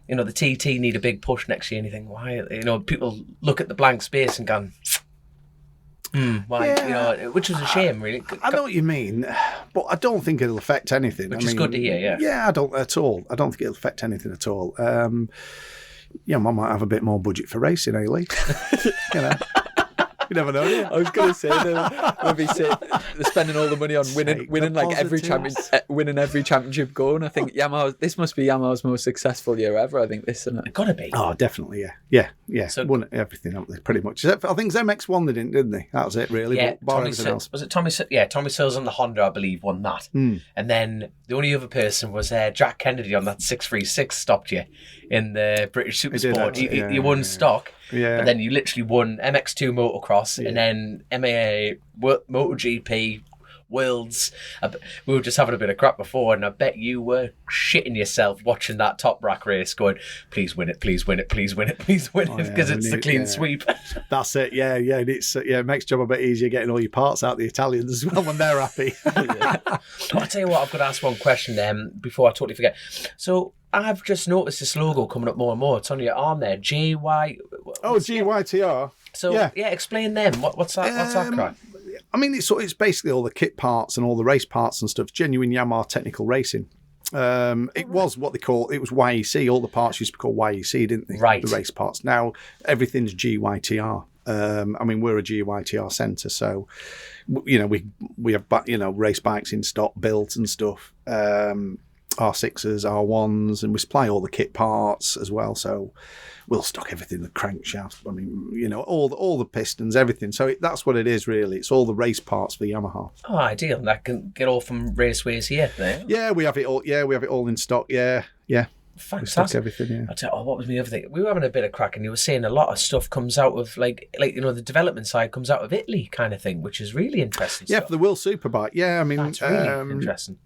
the TT need a big push next year. Anything? Why? People look at the blank space and gone, why? Yeah. Which was a shame, really. I know what you mean, but I don't think it'll affect anything. Which is good to hear. Yeah. Yeah, I don't at all. I don't think it'll affect anything at all. I might have a bit more budget for racing, Lee. You never know. Yeah. I was going to say they're spending all the money on winning like every championship going. I think this must be Yamaha's most successful year ever. I think this, isn't it? It's got to be. Oh, definitely, yeah. So won everything, haven't they? Pretty much. I think ZMX1 they didn't they? That was it, really. Yeah, bar everything else. Was it Tommy? Yeah, Tommy Sills on the Honda, I believe, won that. And then the only other person was Jack Kennedy on that 636 stopped you in the British Supersport. You won stock. Yeah. But then you literally won MX2 motocross and then MAA, MotoGP, Worlds. We were just having a bit of crap before, and I bet you were shitting yourself watching that top rack race going, please win it, please win it, please win it, please win it, because it's the clean sweep. That's it, yeah. And it makes job a bit easier getting all your parts out the Italians as well when they're happy. I'll tell you what, I've got to ask one question before I totally forget. So I've just noticed this logo coming up more and more. It's on your arm there, GY. Oh, GYTR. So yeah, explain them. What's that crap? It's basically all the kit parts and all the race parts and stuff. Genuine Yamaha technical racing. It was what they call it was YEC. All the parts used to be called YEC, didn't they? Right. The race parts. Now everything's GYTR. We're a GYTR centre, so we have race bikes in stock built and stuff. R6s, R1s, and we supply all the kit parts as well. So we'll stock everything, the crankshaft, all the pistons, everything. So that's what it is really. It's all the race parts for Yamaha. Oh, ideal. That can get all from raceways here. There. Yeah, we have it all. Yeah, we have it all in stock. Yeah. We stock everything, yeah. I tell you, what was my other thing? We were having a bit of crack, and you were saying a lot of stuff comes out of like the development side comes out of Italy, kind of thing, which is really interesting. Yeah, stuff. For the World Superbike. Yeah, I mean, that's really interesting.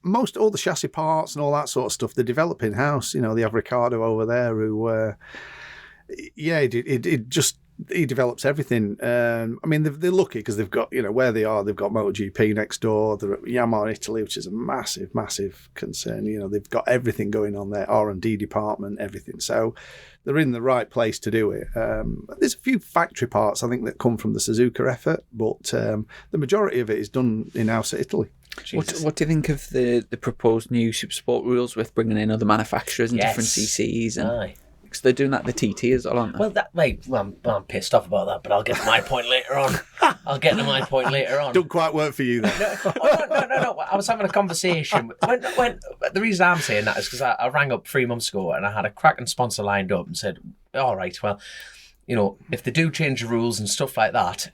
All the chassis parts and all that sort of stuff they develop in house. They have Ricardo over there who, he develops everything. I mean, they're lucky because they've got, where they are, they've got MotoGP next door. They're at Yamaha Italy, which is a massive, massive concern. They've got everything going on there, R&D department, everything. So they're in the right place to do it. There's a few factory parts, I think, that come from the Suzuka effort, but the majority of it is done in-house at Italy. What do you think of the proposed new Supersport rules with bringing in other manufacturers and different CCs? Aye. Because they're doing that the TT as well, aren't they? Well, I'm pissed off about that, but I'll get to my point later on. Don't quite work for you then. No. I was having a conversation. When the reason I'm saying that is because I rang up 3 months ago and I had a cracking sponsor lined up and said, all right, well, if they do change the rules and stuff like that,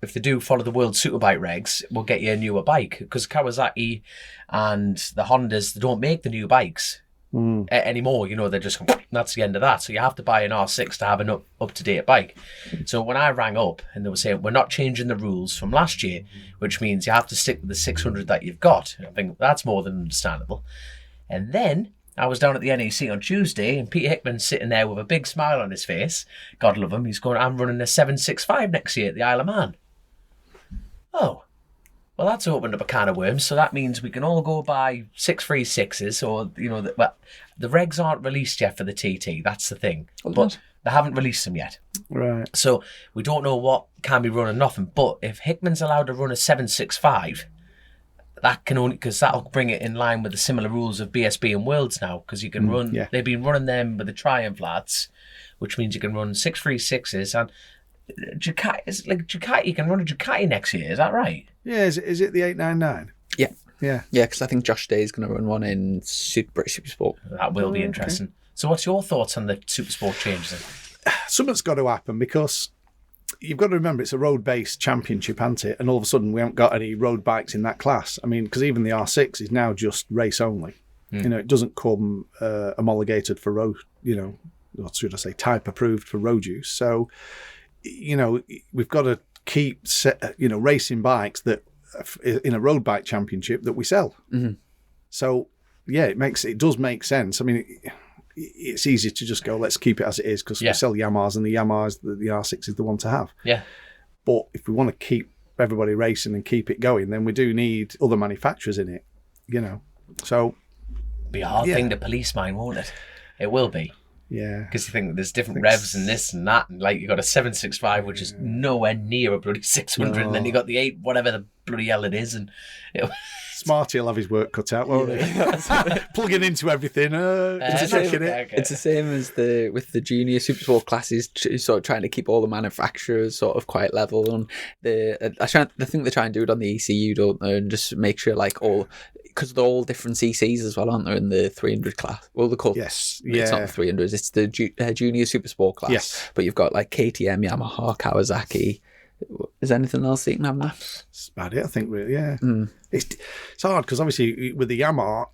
if they do follow the World Superbike regs, we'll get you a newer bike. Because Kawasaki and the Hondas, they don't make the new bikes anymore. They're just, that's the end of that. So you have to buy an R6 to have an up-to-date bike. So when I rang up and they were saying, we're not changing the rules from last year, which means you have to stick with the 600 that you've got. I think that's more than understandable. And then I was down at the NEC on Tuesday and Peter Hickman's sitting there with a big smile on his face. God love him. He's going, I'm running a 765 next year at the Isle of Man. Oh, well, that's opened up a can of worms. So that means we can all go buy 636s, or the regs aren't released yet for the TT. That's the thing, but they haven't released them yet. Right. So we don't know what can be run and nothing. But if Hickman's allowed to run a 765, that can only because that'll bring it in line with the similar rules of BSB and Worlds now. Because you can run. Yeah. They've been running them with the Triumph lads, which means you can run 636s and. Ducati, you can run a Ducati next year, is that right? Yeah, is it the 899? Yeah, because I think Josh Day is going to run one in British Supersport. That will be interesting. Okay. So what's your thoughts on the Supersport change then? Something's got to happen because you've got to remember it's a road-based championship, hasn't it? And all of a sudden we haven't got any road bikes in that class. I mean, because even the R6 is now just race only. It doesn't come homologated for road, what should I say, type approved for road use. So we've got to keep, racing bikes that in a road bike championship that we sell. Mm-hmm. So, yeah, it does make sense. I mean, it's easy to just go, let's keep it as it is because we sell Yamahas and the Yamahas, the R6 is the one to have. Yeah. But if we want to keep everybody racing and keep it going, then we do need other manufacturers in it, So. Be a hard thing to police mine, won't it? It will be. Yeah. Because you think there's different revs and this and that. And like you got a 765, which is nowhere near a bloody 600. And then you got the 8, whatever the bloody hell it is. And Smarty will have his work cut out, won't he? Plugging into everything. It's the same as with the junior Supersport classes, sort of trying to keep all the manufacturers sort of quite level. And I think they try and do it on the ECU, don't they? And just make sure because they're all different CCs as well, aren't they, in the 300 class? Well, they're called... Yes. It's not the 300s, it's the junior Supersport class. Yes. But you've got KTM, Yamaha, Kawasaki. Is there anything else that you can have now? That's about it, I think, really, yeah. It's hard because obviously with the Yamaha,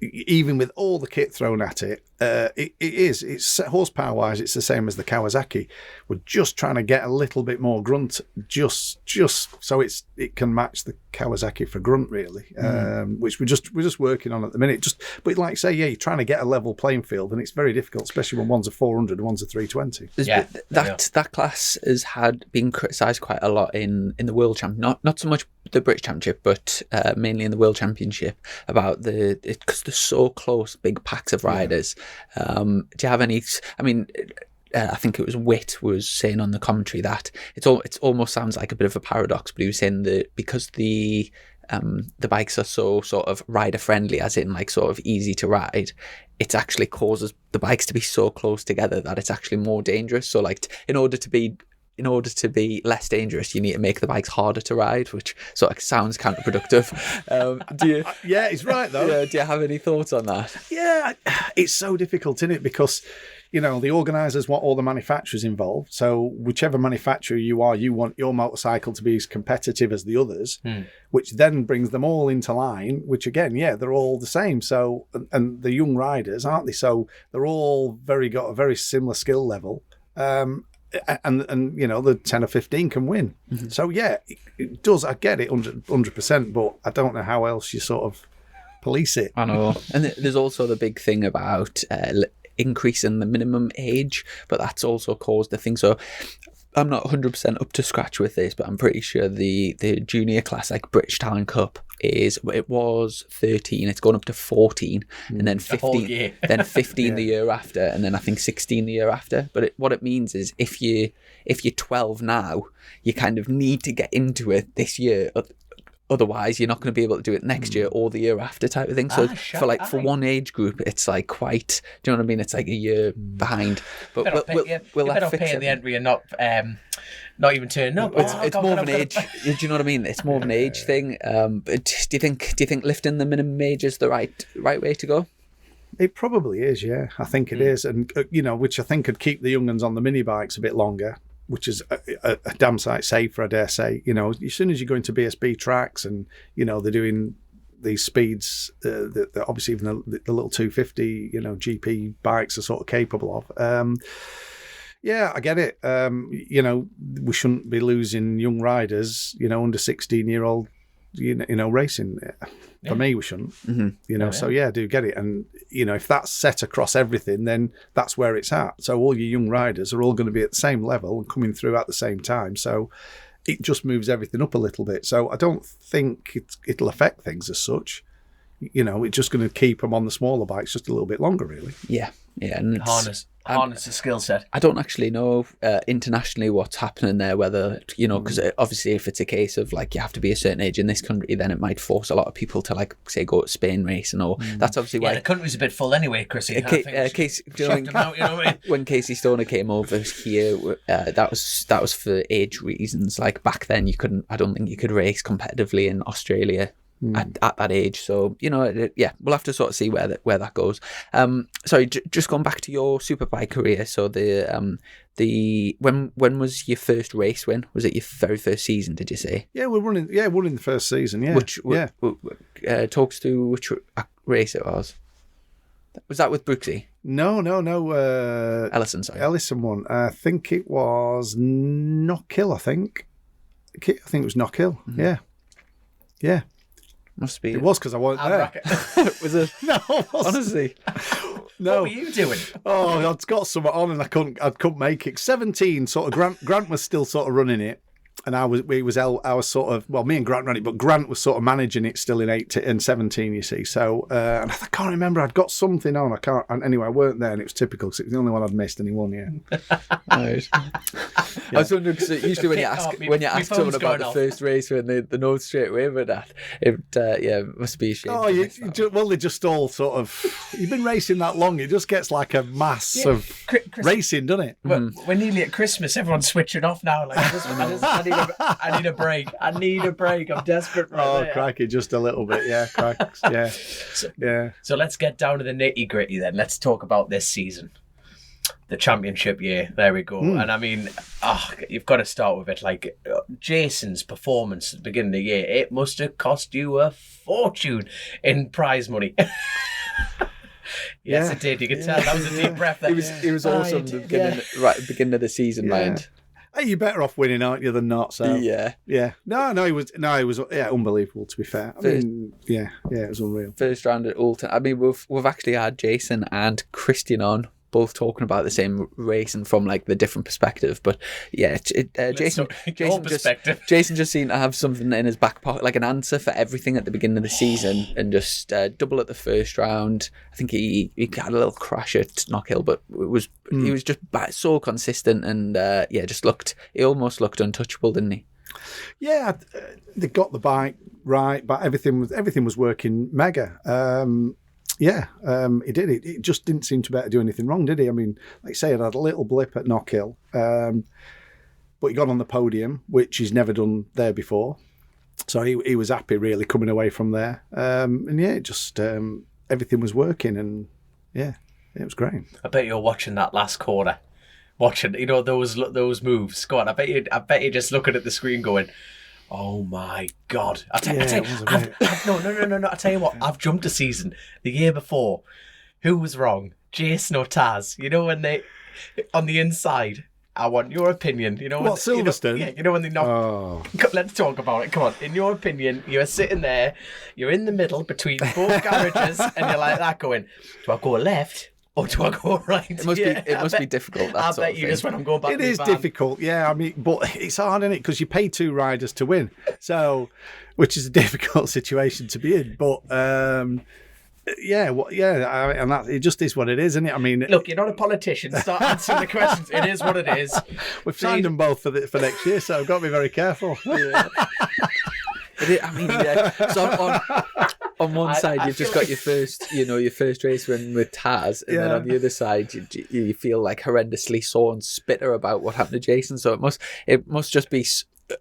even with all the kit thrown at it, it's horsepower wise, it's the same as the Kawasaki. We're just trying to get a little bit more grunt, just so it can match the Kawasaki for grunt, really. Which we're just working on at the minute. But like say, you're trying to get a level playing field, and it's very difficult, especially when one's a 400 and one's a 320. That class has been criticised quite a lot in the World Championship, not so much the British Championship, but mainly in the World Championship about because they're so close, big packs of riders. Do you have any? I mean, I think it was Witt was saying on the commentary that it almost sounds like a bit of a paradox, but he was saying that because the bikes are so sort of rider friendly, as in sort of easy to ride, it actually causes the bikes to be so close together that it's actually more dangerous. So in order to be in order to be less dangerous, you need to make the bikes harder to ride, which sort of sounds counterproductive. Do you? Yeah, he's right though. Yeah, do you have any thoughts on that? Yeah, it's so difficult, isn't it? Because, the organisers want all the manufacturers involved. So whichever manufacturer you are, you want your motorcycle to be as competitive as the others, which then brings them all into line, which again, they're all the same. So, and the young riders, aren't they? So they're all got a very similar skill level. And the 10 or 15 can win. Mm-hmm. So, it does. I get it 100%, but I don't know how else you sort of police it. I know. And there's also the big thing about increasing the minimum age, but that's also caused a thing. So I'm not 100% up to scratch with this, but I'm pretty sure the junior class, like British Talent Cup, it was 13, it's gone up to 14, and then 15, then 15 the year after, and then I think 16 the year after. But what it means is if you're 12 now, you kind of need to get into it this year. Otherwise, you're not going to be able to do it next year or the year after, type of thing. So for one age group, it's like quite. Do you know what I mean? It's like a year behind. But we'll better pay the entry and not even turn up. It's more of an age. Do you know what I mean? It's more of an age thing. But do you think lifting the minimum age is the right way to go? It probably is. Yeah, I think it is, and which I think could keep the young uns on the mini bikes a bit longer, which is a damn sight safer, I dare say. As soon as you go into BSB tracks and, they're doing these speeds that obviously even the little 250, GP bikes are sort of capable of. I get it. We shouldn't be losing young riders, under 16-year-old, racing. For me, we shouldn't. Mm-hmm. So I do get it. And, if that's set across everything, then that's where it's at. So all your young riders are all going to be at the same level and coming through at the same time. So it just moves everything up a little bit. So I don't think it'll affect things as such. It's just going to keep them on the smaller bikes just a little bit longer, really. Yeah. And harness the skill set. I don't actually know internationally what's happening there, whether, because obviously if it's a case of like you have to be a certain age in this country, then it might force a lot of people to like, say, go to Spain racing, or that's obviously why. The country's a bit full anyway, Chrissy. When Casey Stoner came over here, that was for age reasons. Like back then, I don't think you could race competitively in Australia at that age. So, we'll have to sort of see where that goes. Sorry, just going back to your superbike career. So when was your first race win? Was it your very first season, did you say? Yeah, we're running the first season, yeah. Which talks to which race it was. Was that with Brooksy? No. Ellison, sorry. Ellison won. I think it was Knockhill, I think. I think it was Knockhill, yeah. Must be. It was because I wasn't there. Was it? No, honestly. No. What were you doing? Oh, I'd got something on and I couldn't make it. 17, sort of. Grant was still sort of running it, and I was sort of, well, me and Grant ran it, but Grant was sort of managing it still in 18 and 17. You see, so and I can't remember. I'd got something on. Anyway, I weren't there, and it was typical because it was the only one I'd missed, and he won. Yeah. Nice. I was wondering because usually when you ask someone about the first race, when they know straight away about that, it must be a shame. Oh, they just all sort of. You've been racing that long, it just gets like a mass of racing, doesn't it? Well, we're nearly at Christmas. Everyone's switching off now. Like I need a break. I'm desperate for it. Crikey, just a little bit. Yeah, crikes. Yeah. So let's get down to the nitty gritty then. Let's talk about this season. The championship year. There we go. And I mean, you've got to start with it. Like Jason's performance at the beginning of the year, it must have cost you a fortune in prize money. Yes, it did. You could tell that was a deep breath. There. It was awesome at the beginning of the season, mind. Hey, you're better off winning, aren't you, than not? So yeah. No, he was unbelievable. To be fair, it was unreal. First round at Alton. I mean, we've actually had Jason and Christian on, both talking about the same race and from like the different perspective. But yeah, Jason just seemed to have something in his back pocket, like an answer for everything at the beginning of the season, and just double at the first round. I think he had a little crash at Knockhill, but he was just so consistent, and he almost looked untouchable, didn't he? Yeah, they got the bike right, but everything was working mega. He did it. It just didn't seem to be able to do anything wrong, did he? I mean, like I say, it had a little blip at Knockhill. but he got on the podium, which he's never done there before. So he was happy, really, coming away from there. And yeah, just everything was working, and yeah, it was great. I bet you're watching that last corner, watching those moves. Go on, I bet you're just looking at the screen, going, "Oh my God!" No. I tell you what, I've jumped a season the year before. Who was wrong, Jason or Taz? You know, when they on the inside. I want your opinion. You know what, Silverstone? You know when they knock. Oh. Let's talk about it. Come on. In your opinion, you're sitting there. You're in the middle between both garages, and you're like that, going, "Do I go left or do I go right?" It must be difficult. I bet you just when I'm going back. It is difficult, yeah. I mean, but it's hard, isn't it? Because you pay 2 riders to win, so which is a difficult situation to be in. But and that it just is what it is, isn't it? I mean, look, you're not a politician. Start answering the questions. It is what it is. We've signed them both for next year, so I've got to be very careful. Yeah. So on one side, you've just got your first race win with Taz, and then on the other side, you feel like horrendously sore and bitter about what happened to Jason. So it must just be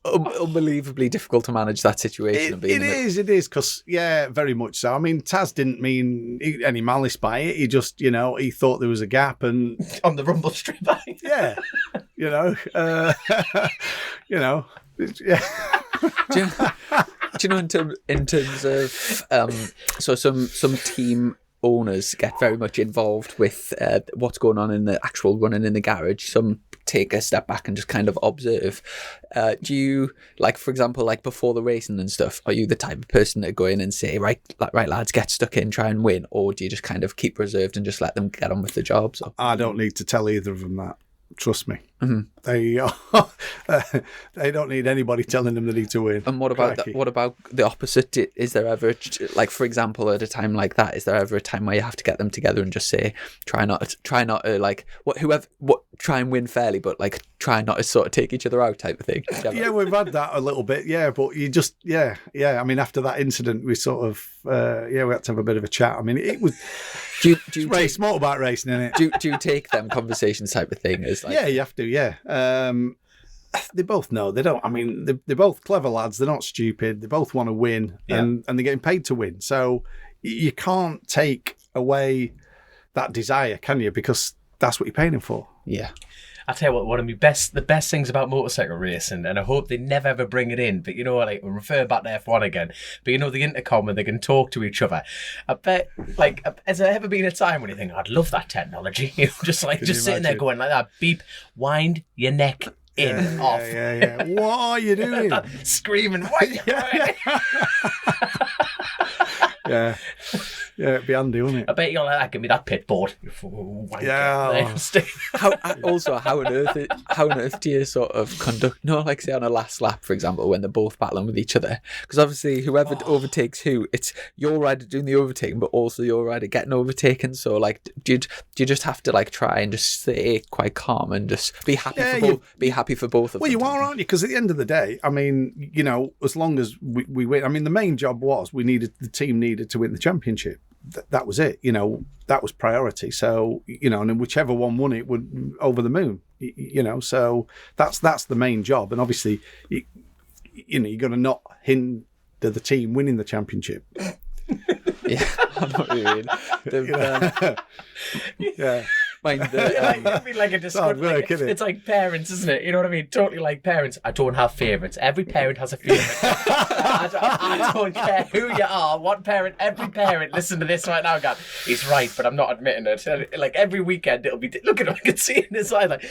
unbelievably difficult to manage that situation. It is, because very much so. I mean, Taz didn't mean any malice by it. He just, he thought there was a gap, and on the rumble strip. Yeah, yeah. Do you know in terms of so some team owners get very much involved with what's going on in the actual running in the garage. Some take a step back and just kind of observe. Do you, like, for example, like before the racing and stuff, are you the type of person to go in and say, right lads, get stuck in, try and win, or do you just kind of keep reserved and just let them get on with the jobs? I don't need to tell either of them that. Trust me. Mm-hmm. They don't need anybody telling them they need to win. And what about the opposite? Is there ever, like, for example, at a time like that, is there ever a time where you have to get them together and just say, try not to like try and win fairly, but like try not to sort of take each other out type of thing? Yeah, we've had that a little bit. Yeah, but you just I mean, after that incident, we sort of we had to have a bit of a chat. I mean, it was. Do you motorbike racing, isn't it? Do you take them conversations type of thing as like? Yeah, you have to. Yeah, they both know they don't. I mean, they're both clever lads. They're not stupid. They both want to win, and they're getting paid to win. So you can't take away that desire, can you? Because that's what you're paying them for. Yeah. I tell you what, one of the best things about motorcycle racing, and I hope they never ever bring it in, but like we'll refer back to F1 again, but the intercom where they can talk to each other. I bet, like, has there ever been a time when you think, I'd love that technology? Just sitting there going like that, beep, wind your neck in, off. Yeah. What are you doing? Screaming, what are you doing? Yeah. Yeah, it'd be handy, wouldn't it? I bet you're like that. Give me that pit board. Yeah. How on earth do you sort of conduct? No, like say on a last lap, for example, when they're both battling with each other, because obviously whoever overtakes who, it's your rider doing the overtaking, but also your rider getting overtaken. So like, do you just have to like try and just stay quite calm and just be happy be happy for both of them? Well, you are, aren't you? Because at the end of the day, I mean, as long as we win, I mean, the main job was the team needed to win the championship. That was it, that was priority. So, and then whichever one won it would over the moon, so that's the main job. And obviously, you're going to not hinder the team winning the championship. Yeah, I know what you mean. Yeah. It'd be like a discussion. It's like parents, isn't it? You know what I mean? Totally like parents. I don't have favourites. Every parent has a favourite. I don't care who you are, what parent. Every parent, listen to this right now, God. He's right, but I'm not admitting it. Like every weekend, it'll be. Look at him. I can see it in his eye. Like,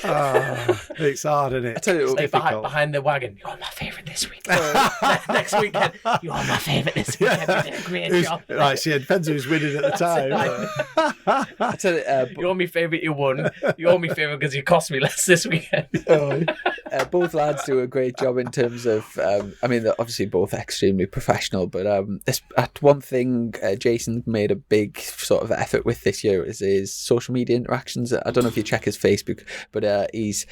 it's hard, isn't it? I tell you, it's like behind the wagon. You're my favourite this week. Next weekend, you are my favourite this weekend. You did a great job. Right, see, it depends who's winning at the time. I tell you, you're my favourite. You won. You're my favourite because you cost me less this weekend. Both lads do a great job in terms of, I mean, they're obviously both extremely professional, but one thing Jason made a big sort of effort with this year is his social media interactions. I don't know if you check his Facebook, but he's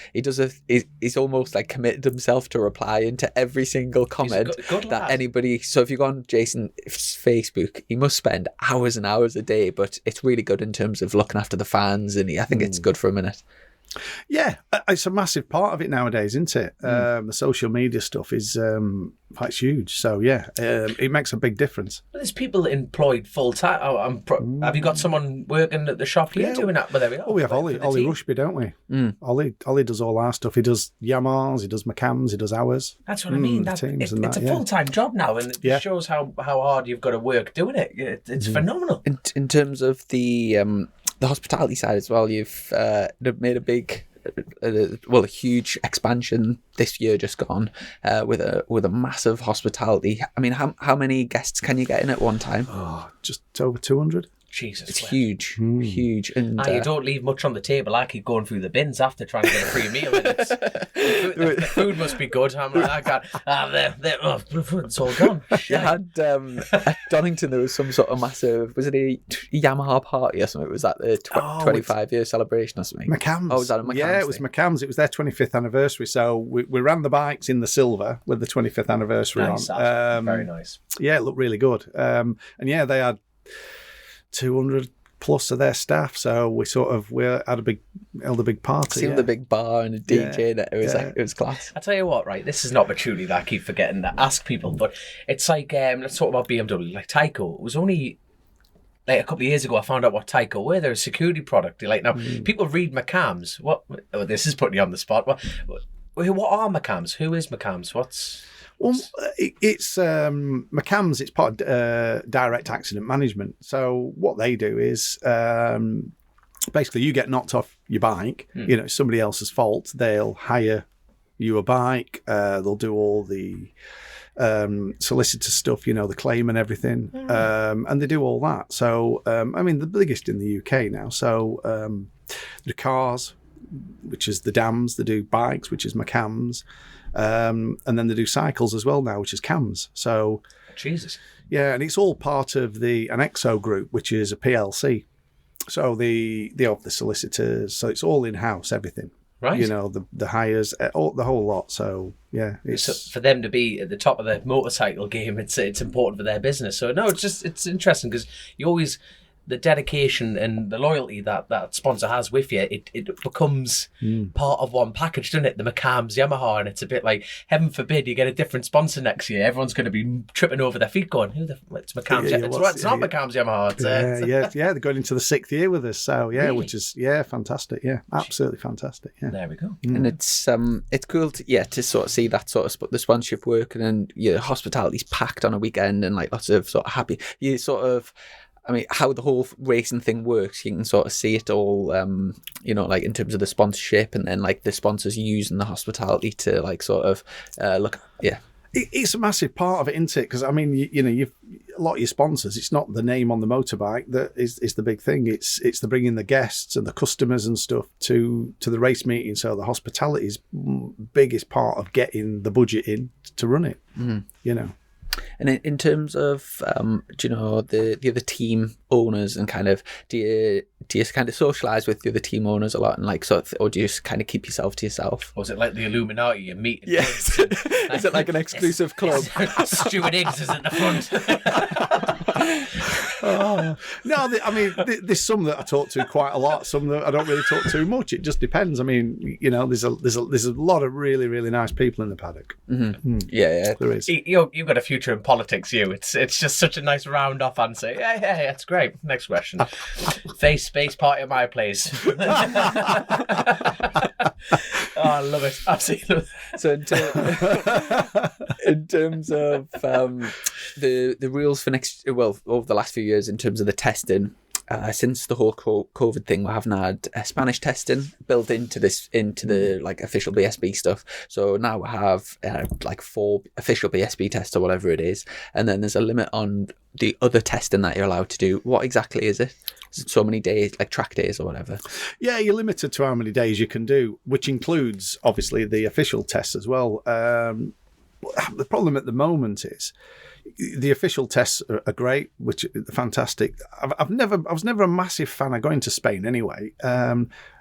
almost like committed himself to replying to every single comment that anybody. So if you go on Jason's Facebook, he must spend hours and hours a day, but it's really good in terms of looking after the fans, and I think it's good for a minute. Yeah, it's a massive part of it nowadays, isn't it? The social media stuff is quite huge. So, yeah, it makes a big difference. Well, there's people employed full time. Have you got someone working at the shop here doing that? But there we are. Oh, we have Ollie Rushby, don't we? Ollie does all our stuff. He does Yamaha's, he does McCann's, he does ours. That's what I mean. It's a full-time job now, and it shows how hard you've got to work doing it. It's phenomenal. In terms of the hospitality side as well, you've made a big, a huge expansion this year just gone with a massive hospitality. I mean, how many guests can you get in at one time? Oh, just over 200. Jesus, it's huge, huge. And you don't leave much on the table. I keep going through the bins after trying to get a free meal. And the food must be good. I'm like, it's all gone. You had at Donington, there was some sort of massive, was it a Yamaha party or something? Was that the 25-year celebration or something? McCann's. Oh, was that a McCann's? Yeah, it was McCann's. It was their 25th anniversary. So we ran the bikes in the silver with the 25th anniversary on. Very nice. Yeah, it looked really good. And yeah, they had 200 plus of their staff, so we held a big party. Seen the big bar and a DJ. It was class. I tell you what, right? This is an opportunity that I keep forgetting to ask people, but it's like let's talk about BMW. Like Tyco, it was only like a couple of years ago I found out what Tyco were. They're a security product. Like now, people read McCams. What? Oh, this is putting you on the spot. What are McCams? Who is McCams? Well, it's McCann's. It's part of direct accident management. So what they do is basically you get knocked off your bike. You know, it's somebody else's fault. They'll hire you a bike. They'll do all the solicitor stuff. You know, the claim and everything, and they do all that. So I mean, the biggest in the UK now. So the cars, which is the Dams. They do bikes, which is McCams. And then they do cycles as well now, which is CAMS. So, Jesus, yeah, and it's all part of an EXO group, which is a PLC. So they have the solicitors, so it's all in house, everything. Right. You know, the hires, the whole lot. So yeah, so for them to be at the top of the motorcycle game, it's important for their business. So no, it's interesting because you always. The dedication and the loyalty that sponsor has with you, it becomes part of one package, doesn't it? The McCams, Yamaha, and it's a bit like, heaven forbid, you get a different sponsor next year. Everyone's going to be tripping over their feet going, it's McCams. It's not McCams, Yamaha. They're going into the 6th year with us. So yeah, really? Which is fantastic. Yeah, absolutely fantastic. Yeah, there we go. And it's cool to sort of see that sort of the sponsorship work, and then your hospitality's packed on a weekend, and like lots of sort of happy. You sort of. I mean, how the whole racing thing works, you can sort of see it all, you know, like in terms of the sponsorship, and then like the sponsors using the hospitality to like sort of look. Yeah, it's a massive part of it, isn't it? Because I mean, you've a lot of your sponsors. It's not the name on the motorbike that is the big thing. It's the bringing the guests and the customers and stuff to the race meeting. So the hospitality is biggest part of getting the budget in to run it. You know. And in terms of, do you know, the other team owners, and kind of, do you kind of socialise with the other team owners a lot, and like sort of, or do you just kind of keep yourself to yourself? Or is it like the Illuminati, you meet? Yes. Is it like an exclusive club? Stuart Higgs is at the front. No, I mean, there's some that I talk to quite a lot, some that I don't really talk to much. It just depends. I mean, you know, there's a lot of really, really nice people in the paddock. Yeah, there is. You've got a future in politics, you. It's just such a nice round off answer. Yeah, that's great. Next question. Face space party at my place. Oh, I love it. Absolutely. So in terms of the rules for over the last few years, in terms of the testing, since the whole COVID thing, we haven't had Spanish testing built into the like official BSB stuff. So now we have like 4 official BSB tests or whatever it is, and then there's a limit on the other testing that you're allowed to do. What exactly is it? Is it so many days, like track days or whatever? Yeah, you're limited to how many days you can do, which includes obviously the official tests as well. The problem at the moment is the official tests are great, which are fantastic. I was never a massive fan of going to Spain anyway.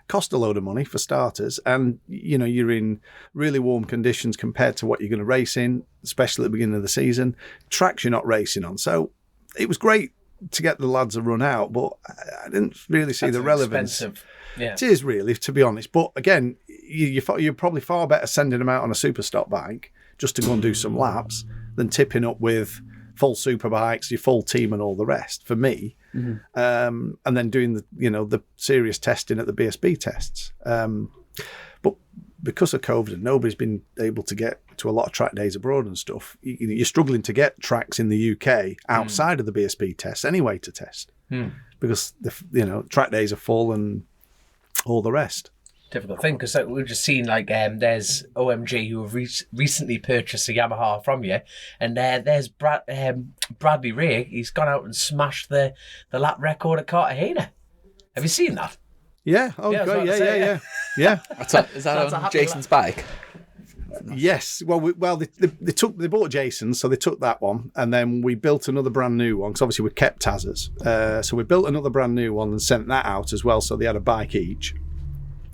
Cost a load of money for starters, and you know, you're in really warm conditions compared to what you're going to race in, especially at the beginning of the season. Tracks you're not racing on, so it was great to get the lads a run out, but I didn't really see the relevance. Expensive. Yeah. It is really, to be honest. But again, you're probably far better sending them out on a super stock bike just to go and do some laps than tipping up with full superbikes, your full team, and all the rest. For me, and then doing the serious testing at the BSB tests. But because of COVID, nobody's been able to get to a lot of track days abroad and stuff. You're struggling to get tracks in the UK outside of the BSB tests anyway to test because track days are full and all the rest. Difficult thing, because we've just seen there's OMG who have recently purchased a Yamaha from you, and there's Bradley Ray. He's gone out and smashed the lap record at Cartagena. Have you seen that? Yeah. Oh, Yeah, God. yeah. Yeah. Is that on Jason's bike? Yes. Well, they bought Jason's, so they took that one, and then we built another brand new one because obviously we kept Taz's. So we built another brand new one and sent that out as well. So they had a bike each.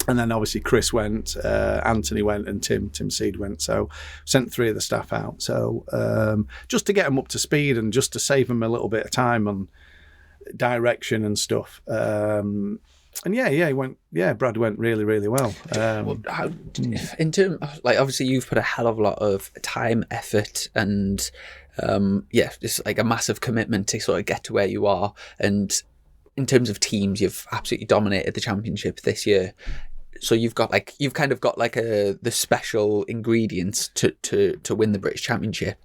And then obviously Chris went, Anthony went, and Tim Seed went. So sent 3 of the staff out. So just to get them up to speed and just to save them a little bit of time on direction and stuff. And he went. Yeah, Brad went really, really well. In terms, obviously you've put a hell of a lot of time, effort, and just like a massive commitment to sort of get to where you are. And in terms of teams, you've absolutely dominated the championship this year. So you've kind of got the special ingredients to win the British Championship.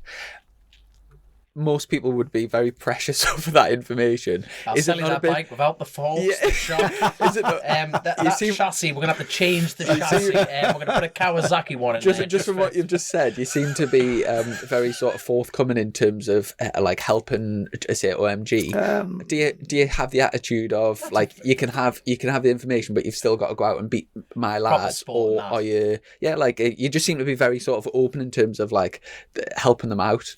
Most people would be very precious over that information. I'll sell you that bike without the forks, the shock. Is it not? That chassis, we're going to have to change the chassis. We're going to put a Kawasaki one in there. Just from what you've just said, you seem to be very sort of forthcoming in terms of helping, say, OMG. Do you have the attitude of you can have the information, but you've still got to go out and beat my lads, or are you? Yeah, you just seem to be very sort of open in terms of helping them out,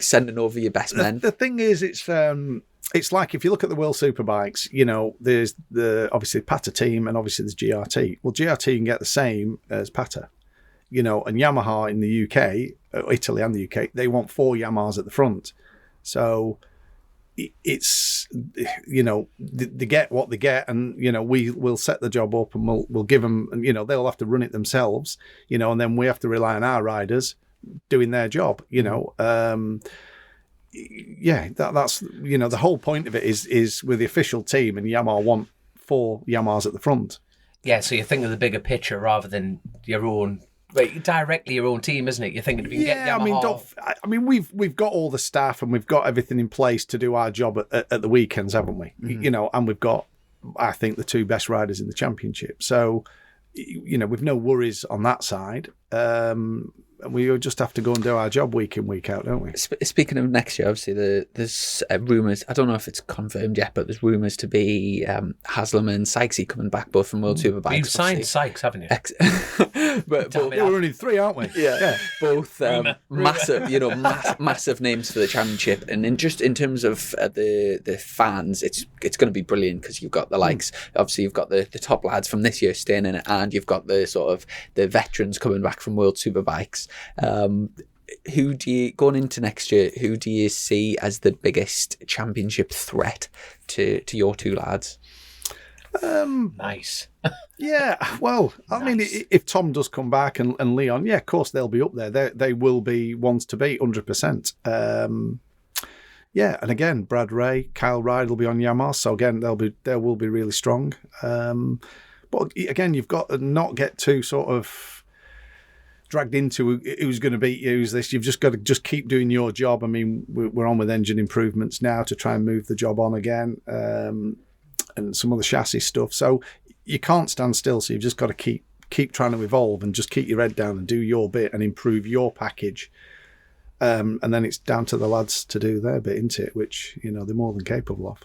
sending over your best men. The thing is, it's like if you look at the World Superbikes, there's obviously Pata team and obviously there's GRT. Well, GRT can get the same as Pata, and Yamaha in the UK, Italy and the UK, they want 4 Yamahas at the front. So it's, they get what they get, and, we'll set the job up and we'll give them, and, they'll have to run it themselves, and then we have to rely on our riders doing their job, that's the whole point of it is with the official team, and Yamaha want 4 Yamahas at the front. Yeah, so you think of the bigger picture rather than your own, directly your own team, isn't it? You're thinking if you can get Yamaha. We've got all the staff and we've got everything in place to do our job at the weekends, haven't we? And we've got, I think, the 2 best riders in the championship. So, we've no worries on that side. We just have to go and do our job week in, week out, don't we? Speaking of next year, obviously there's rumours. I don't know if it's confirmed yet, but there's rumours to be Haslam and Sykesy coming back, both from World Superbikes. You've signed Sykes, haven't you? but we're only 3, aren't we? Yeah. Both massive, massive names for the championship. And in terms of the fans, it's going to be brilliant because you've got the likes. Obviously, you've got the top lads from this year staying in it, and you've got the sort of the veterans coming back from World Superbikes. Who do you, going into next year, who do you see as the biggest championship threat to your 2 lads? Nice. Yeah, well, I mean, if Tom does come back and Leon, yeah, of course they'll be up there. They will be ones to beat, 100%. Yeah, and again, Brad Ray, Kyle Ryde will be on Yamaha, so again, they will be really strong. But again, you've got to not get too sort of dragged into who's going to beat you, who's this. You've just got to keep doing your job. I mean, we're on with engine improvements now to try and move the job on again, and some of the chassis stuff. So you can't stand still. So you've just got to keep trying to evolve and just keep your head down and do your bit and improve your package. And then it's down to the lads to do their bit, isn't it? Which, they're more than capable of.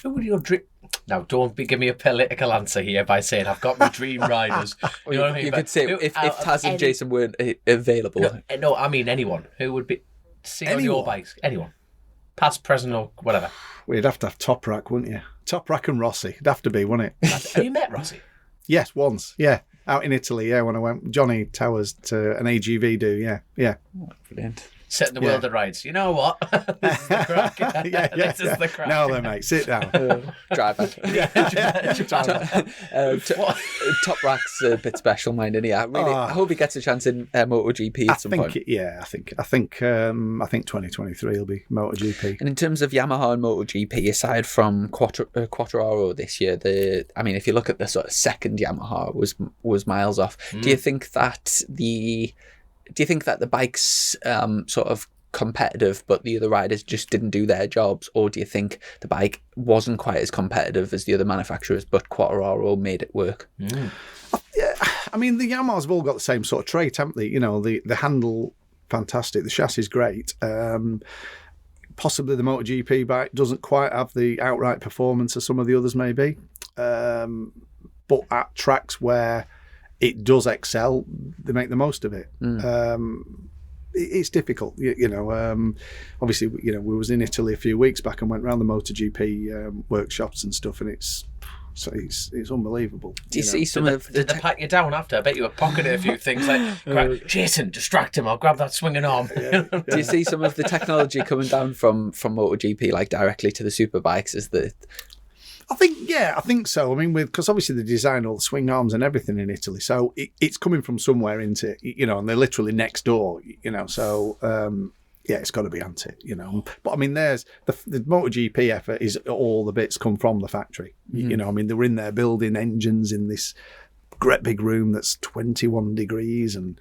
Who would your dream? Now, don't give me a political answer here by saying I've got my dream riders. You know what I mean? You could say if Taz and Jason weren't available. No, I mean anyone who would be on your bikes. Anyone, past, present, or whatever. Well, you'd have to have Toprak, wouldn't you? Toprak and Rossi. It'd have to be, wouldn't it? Have you met Rossi? Yes, once. Yeah, out in Italy. Yeah, when I went Johnny Towers to an AGV do. Yeah. Oh, brilliant. setting the world of rights. You know what? This is the crack. This is the crack. Now then, mate, sit down. Driver. Top Rack's a bit special, mind, isn't he? I hope he gets a chance in MotoGP at some point. I think 2023 will be MotoGP. And in terms of Yamaha and MotoGP, aside from Quattraro this year, if you look at the sort of second Yamaha was miles off. Do you think that the bike's sort of competitive, but the other riders just didn't do their jobs, or do you think the bike wasn't quite as competitive as the other manufacturers, but Quattraro made it work? Yeah, I mean, the Yamahas have all got the same sort of trait, haven't they? You know, the handle, fantastic, the chassis is great. Possibly the MotoGP bike doesn't quite have the outright performance of some of the others, maybe. But at tracks where it does excel, they make the most of it. It's difficult, obviously, we was in Italy a few weeks back and went around the MotoGP workshops and stuff, and it's unbelievable. Do you see some of did they pat you down after? I bet you were pocketing a few things like, Jason, distract him, I'll grab that swinging arm. Do you see some of the technology coming down from MotoGP, like directly to the superbikes? I think so. I mean, because obviously they design all the swing arms and everything in Italy, so it's coming from somewhere into it, and they're literally next door, so it's got to be Antic, But I mean, there's the MotoGP effort is all the bits come from the factory, I mean, they were in there building engines in this great big room that's 21 degrees and.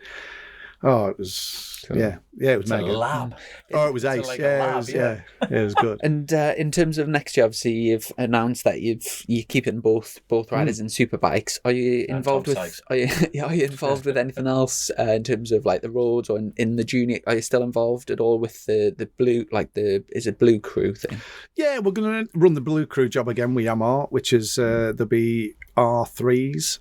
Oh, it was cool. It was mega. A lab. Oh, it was ace. It was good. And in terms of next year, obviously you've announced that you're keeping both riders in superbikes. Are you involved with? Are you involved with anything else in terms of like the roads or in the junior? Are you still involved at all with the blue, is it Blue Crew thing? Yeah, we're going to run the Blue Crew job again with Yamaha, which is there'll be R3s.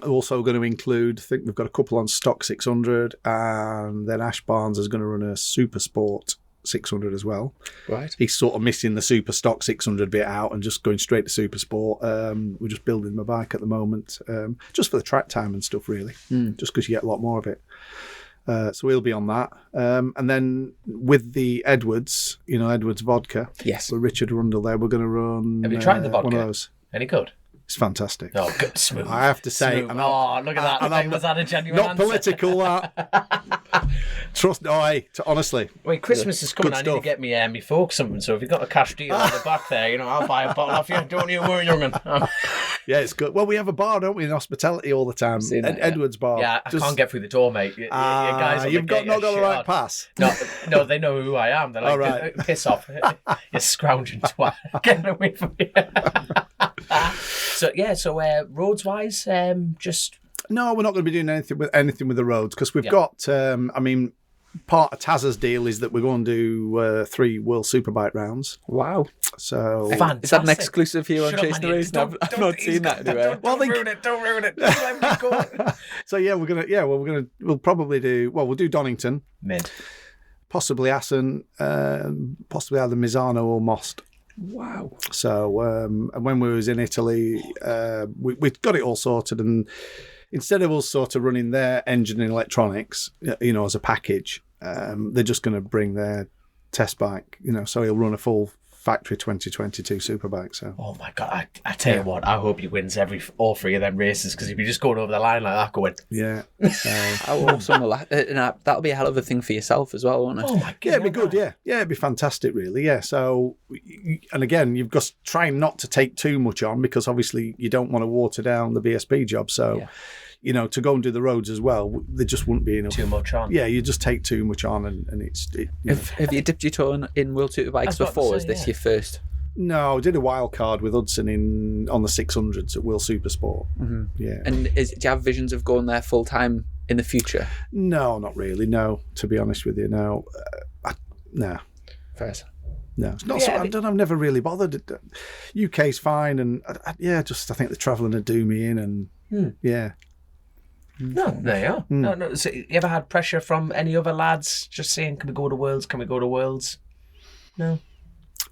Also going to include, I think we've got a couple on stock 600, and then Ash Barnes is going to run a Super Sport 600 as well. Right. He's sort of missing the Super Stock 600 bit out and just going straight to Super Sport. We're just building my bike at the moment, just for the track time and stuff, really, just because you get a lot more of it. So we'll be on that. And then with the Edwards, Edwards vodka. Yes. With Richard Rundle there, we're going to run. Have you tried the vodka? One of those. Any good? It's fantastic. Oh, good, smooth. I have to say. Look at that. Was that a genuine not answer? political, that. Trust, honestly. Wait, Christmas is coming. I need to get me me folks something. So if you've got a cash deal at the back there, I'll buy a bottle off you. Don't you worry, young'un. Yeah, it's good. Well, we have a bar, don't we, in hospitality all the time. Edwards bar. Yeah, I can't get through the door, mate. You guys you've not got the right pass. No, they know who I am. They're like, right. Piss off. You scrounging twat. Get away from me. So roads wise, just no, we're not going to be doing anything with the roads because we've got. Part of Taz's deal is that we're going to do 3 World Superbike rounds. Wow! So fantastic. Is that an exclusive here on Chase the Race? I've not seen that anywhere. Don't ruin it. Just let me go. So we'll probably do. Well, we'll do Donington, mid, possibly Assen, possibly either Misano or Most. Wow. So and when we was in Italy, we got it all sorted, and instead of us sort of running their engine and electronics, as a package, they're just going to bring their test bike, so he'll run a full factory 2022 Superbike. So. Oh my God! I tell you what, I hope he wins all 3 of them races because if you just going over the line like that, going. Yeah. How awesome will that? That'll be a hell of a thing for yourself as well, won't it? Oh my God! Yeah, it'd be good. Yeah, it'd be fantastic, really. Yeah. So, and again, you've got to try not to take too much on because obviously you don't want to water down the BSB job. So. Yeah. To go and do the roads as well, there just wouldn't be enough. Too much on. Yeah, you just take too much on, and it's. Have you dipped your toe in World Superbikes before? Is this your first? No, I did a wild card with Hudson on the 600s at World Supersport. Mm-hmm. Yeah. And do you have visions of going there full time in the future? No, not really. No, to be honest with you, no. No. Fair. No, it's not. I've never really bothered. UK's fine, and I think the travelling would do me in, and yeah. No, there you are. No. So you ever had pressure from any other lads just saying, "Can we go to Worlds? Can we go to Worlds?" No.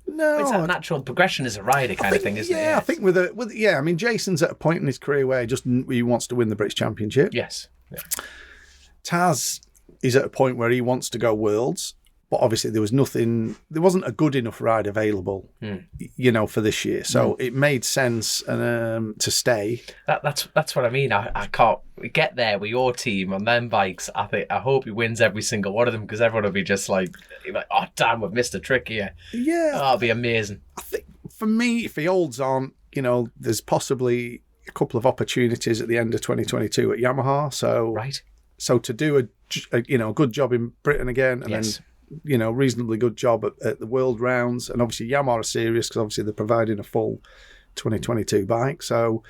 It's that natural progression as a rider kind of thing, isn't it? Yeah, I think I mean, Jason's at a point in his career where he wants to win the British Championship. Yes. Yeah. Taz, he's at a point where he wants to go worlds, but obviously there wasn't a good enough ride available, for this year. So it made sense to stay. That's what I mean. I can't get there with your team on them bikes. I hope he wins every single one of them, because everyone will be just like, oh damn, we've missed a trick here. Yeah, that'll be amazing. I think for me, if he holds on, there's possibly a couple of opportunities at the end of 2022 at Yamaha. So right. So to do a good job in Britain again, and then reasonably good job at the World Rounds, and obviously Yamaha are serious because obviously they're providing a full 2022 bike. So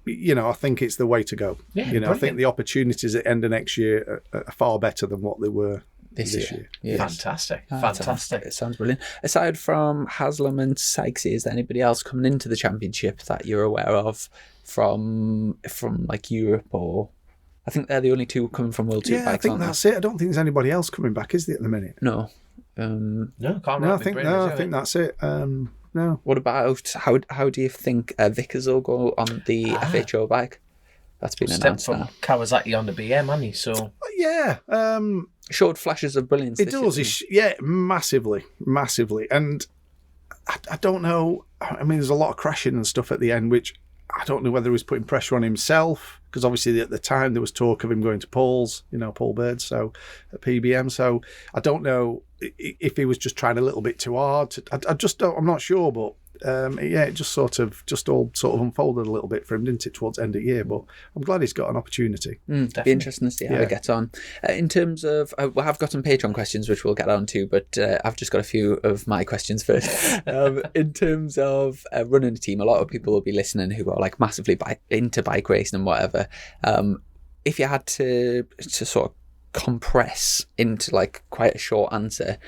I think it's the way to go. Yeah, I think the opportunities at the end of next year are far better than what they were this year. Yes. Fantastic. It sounds brilliant. Aside from Haslam and Sykesy, is there anybody else coming into the championship that you're aware of from like Europe? Or I think they're the only two coming from World Superbikes. I think that's it. I don't think there's anybody else coming back, is there, at the minute? No. I think that's it. No. What about how do you think Vickers will go on the FHO bike? That's been announced from now. Kawasaki on the BM, hasn't he? So yeah, showed flashes of brilliance. It does, massively, and I don't know. I mean, there's a lot of crashing and stuff at the end, which I don't know whether he was putting pressure on himself, because obviously at the time there was talk of him going to Paul Bird, so at PBM. So I don't know if he was just trying a little bit too hard. I just don't. I'm not sure, but it just all unfolded a little bit for him, didn't it, towards the end of the year? But I'm glad he's got an opportunity. Be interesting to see how it gets on. In terms of, I've got some Patreon questions which we'll get on to, but I've just got a few of my questions first. In terms of running a team, a lot of people will be listening who are like massively into bike racing and whatever. If you had to sort of compress into like quite a short answer,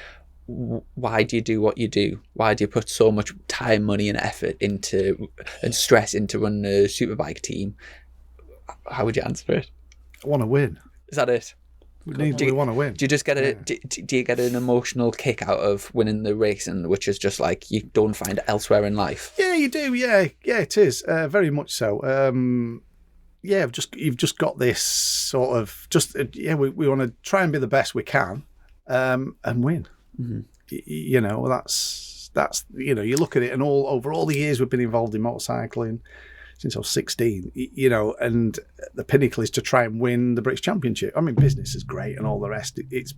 why do you do what you do? Why do you put so much time, money and effort into and stress into running a superbike team? How would you answer it? I want to win. Is that it? We want to win. Do you just get do you get an emotional kick out of winning the race, and which is just like you don't find elsewhere in life? Yeah, you do. Yeah, it is very much so. You've just got this sort of we want to try and be the best we can and win. Mm-hmm. That's you look at it, and over all the years we've been involved in motorcycling since I was 16, and the pinnacle is to try and win the British Championship. I mean, business is great and all the rest. It's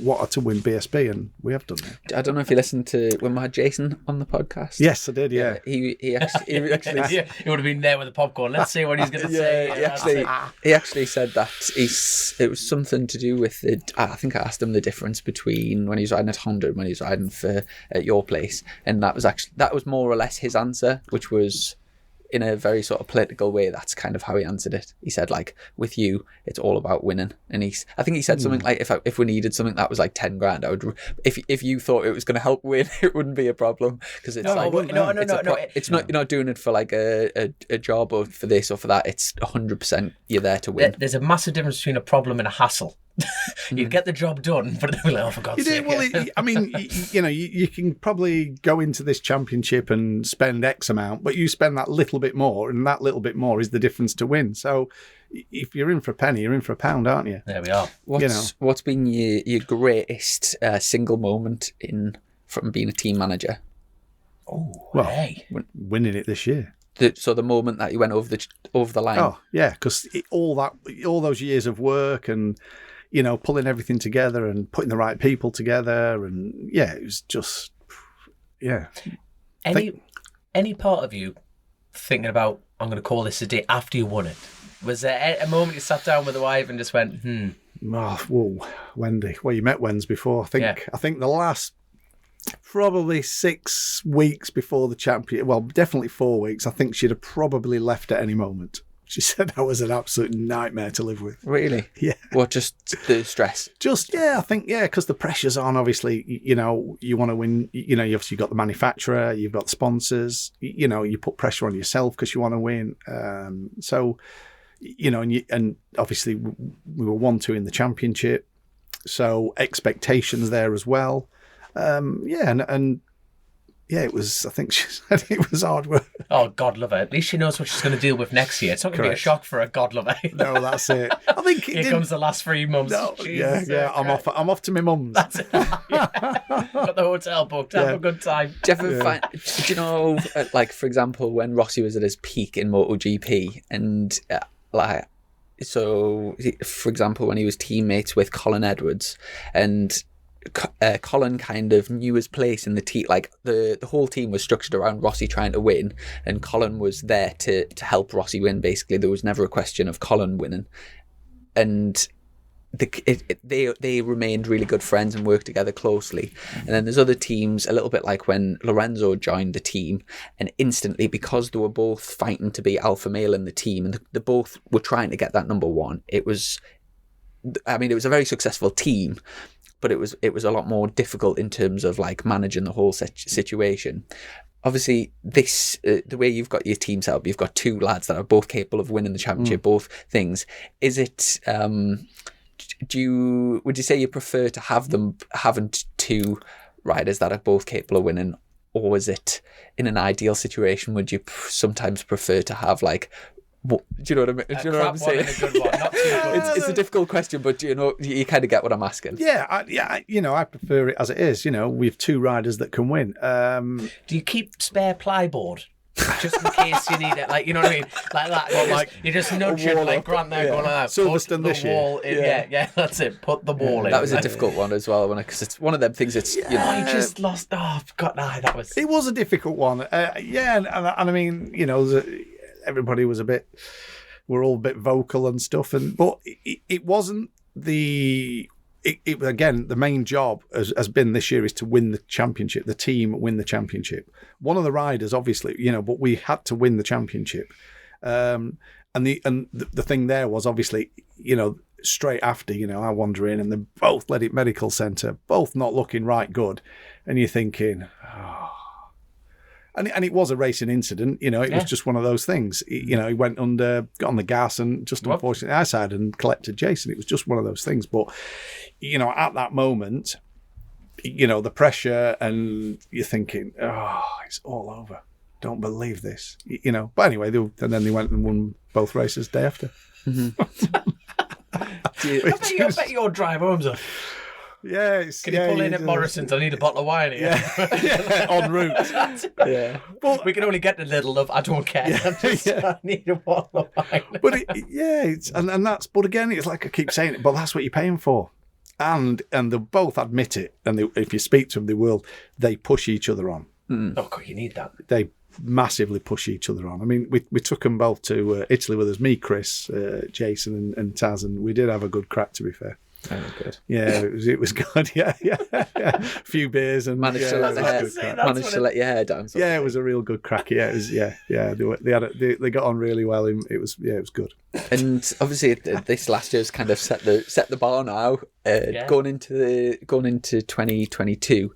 what to win BSB, and we have done it. I don't know if you listened to when we had Jason on the podcast. Yes, I did. Yeah, he actually he would have been there with the popcorn. Let's see what he's going to say. He actually said that it was something to do with I think I asked him the difference between when he was riding at Honda and when he was riding at your place, and that was more or less his answer, which was, in a very sort of political way, that's kind of how he answered it. He said, like, with you, it's all about winning. And I think he said something like, if we needed something that was like 10 grand, I would. If you thought it was going to help win, it wouldn't be a problem, because it's it's not, you're not doing it for like a job or for this or for that. It's 100% you're there to win. There's a massive difference between a problem and a hassle. You'd get the job done, but they're like, oh, for God's sake. Well, I mean, you can probably go into this championship and spend X amount, but you spend that little bit more, and that little bit more is the difference to win. So if you're in for a penny, you're in for a pound, aren't you? There we are. What's been your greatest single moment from being a team manager? Winning it this year. So the moment that you went over the line. Oh yeah, because all those years of work and pulling everything together and putting the right people together, and it was just Any part of you thinking about, I'm going to call this a day after you won it? Was there a moment you sat down with the wife and just went, Wendy. Well, you met Wens before. I think the last probably 6 weeks before the champion, well, definitely 4 weeks, I think she'd have probably left at any moment. She said I was an absolute nightmare to live with. Really? Yeah. What, just the stress? I think, because the pressure's on, obviously, you want to win, you obviously got the manufacturer, you've got the sponsors, you put pressure on yourself because you want to win. And obviously we were 1-2 in the championship, so expectations there as well. And it was. I think she said it was hard work. Oh, God love her. At least she knows what she's going to deal with next year. It's not going to be a Correct. shock for a God love her. No, that's it. I think it Here didn't- comes the last 3 months. No, Jesus, yeah. I'm off to my mum's. That's it. Got the hotel booked. Have a good time. Do you ever find, do you know, like, for example, when Rossi was at his peak in MotoGP and, so, for example, when he was teammates with Colin Edwards and Colin kind of knew his place in the team, like the whole team was structured around Rossi trying to win, and Colin was there to help Rossi win. Basically, there was never a question of Colin winning, and they remained really good friends and worked together closely. And then there's other teams, a little bit like when Lorenzo joined the team, and instantly, because they were both fighting to be alpha male in the team, and they both were trying to get that number one, it was a very successful team, but it was a lot more difficult in terms of like managing the whole situation. Obviously, this the way you've got your team set up, you've got two lads that are both capable of winning the championship, both things. Is it? Would you say you prefer to have them having two riders that are both capable of winning, or is it in an ideal situation? Would you sometimes prefer to have like? Do you know what I mean? Do you know what I'm saying? A good one, not too good. It's a difficult question, but you kind of get what I'm asking. Yeah, I prefer it as it is. We've two riders that can win. Do you keep spare plyboard? Just in case you need it, like, you know what I mean, like that. You just nudge it, like Grant there, going like that. Silverstone Put this the year. wall in. Yeah, that's it. Put the wall in. That was a difficult one as well, because it's one of them things. It's I just lost. Oh God, that was. It was a difficult one. And I mean, everybody was we're all a bit vocal and stuff, but it wasn't the. It again, the main job has been this year is to win the championship. The team win the championship. One of the riders, obviously, but we had to win the championship. And the thing there was obviously, straight after, I wander in and they both led it medical centre, both not looking right good, and you're thinking, oh. And it was a racing incident, it was just one of those things. He went under, got on the gas, and just unfortunately outside and collected Jason. It was just one of those things. But, at that moment, the pressure, and you're thinking, oh, it's all over. Don't believe this, But anyway, and then they went and won both races day after. Mm-hmm. I bet your drive home's up. Yeah, can you pull in at Morrison's? I need a bottle of wine here. En route. Yeah, but we can only get the little love. I don't care. I need a bottle of wine. But and that's. But again, it's like I keep saying it. But that's what you're paying for, and they both admit it. And if you speak to them, they push each other on. Oh God, you need that. They massively push each other on. I mean, we took them both to Italy with us. Me, Chris, Jason, and Taz, and we did have a good crack. To be fair. Oh, good. Yeah, it was good. Yeah. A few beers and managed to let your hair down. Yeah, it was a real good crack. Yeah, it was. Yeah. They got on really well. It was good. And obviously, this last year's kind of set the bar now. Going into 2022.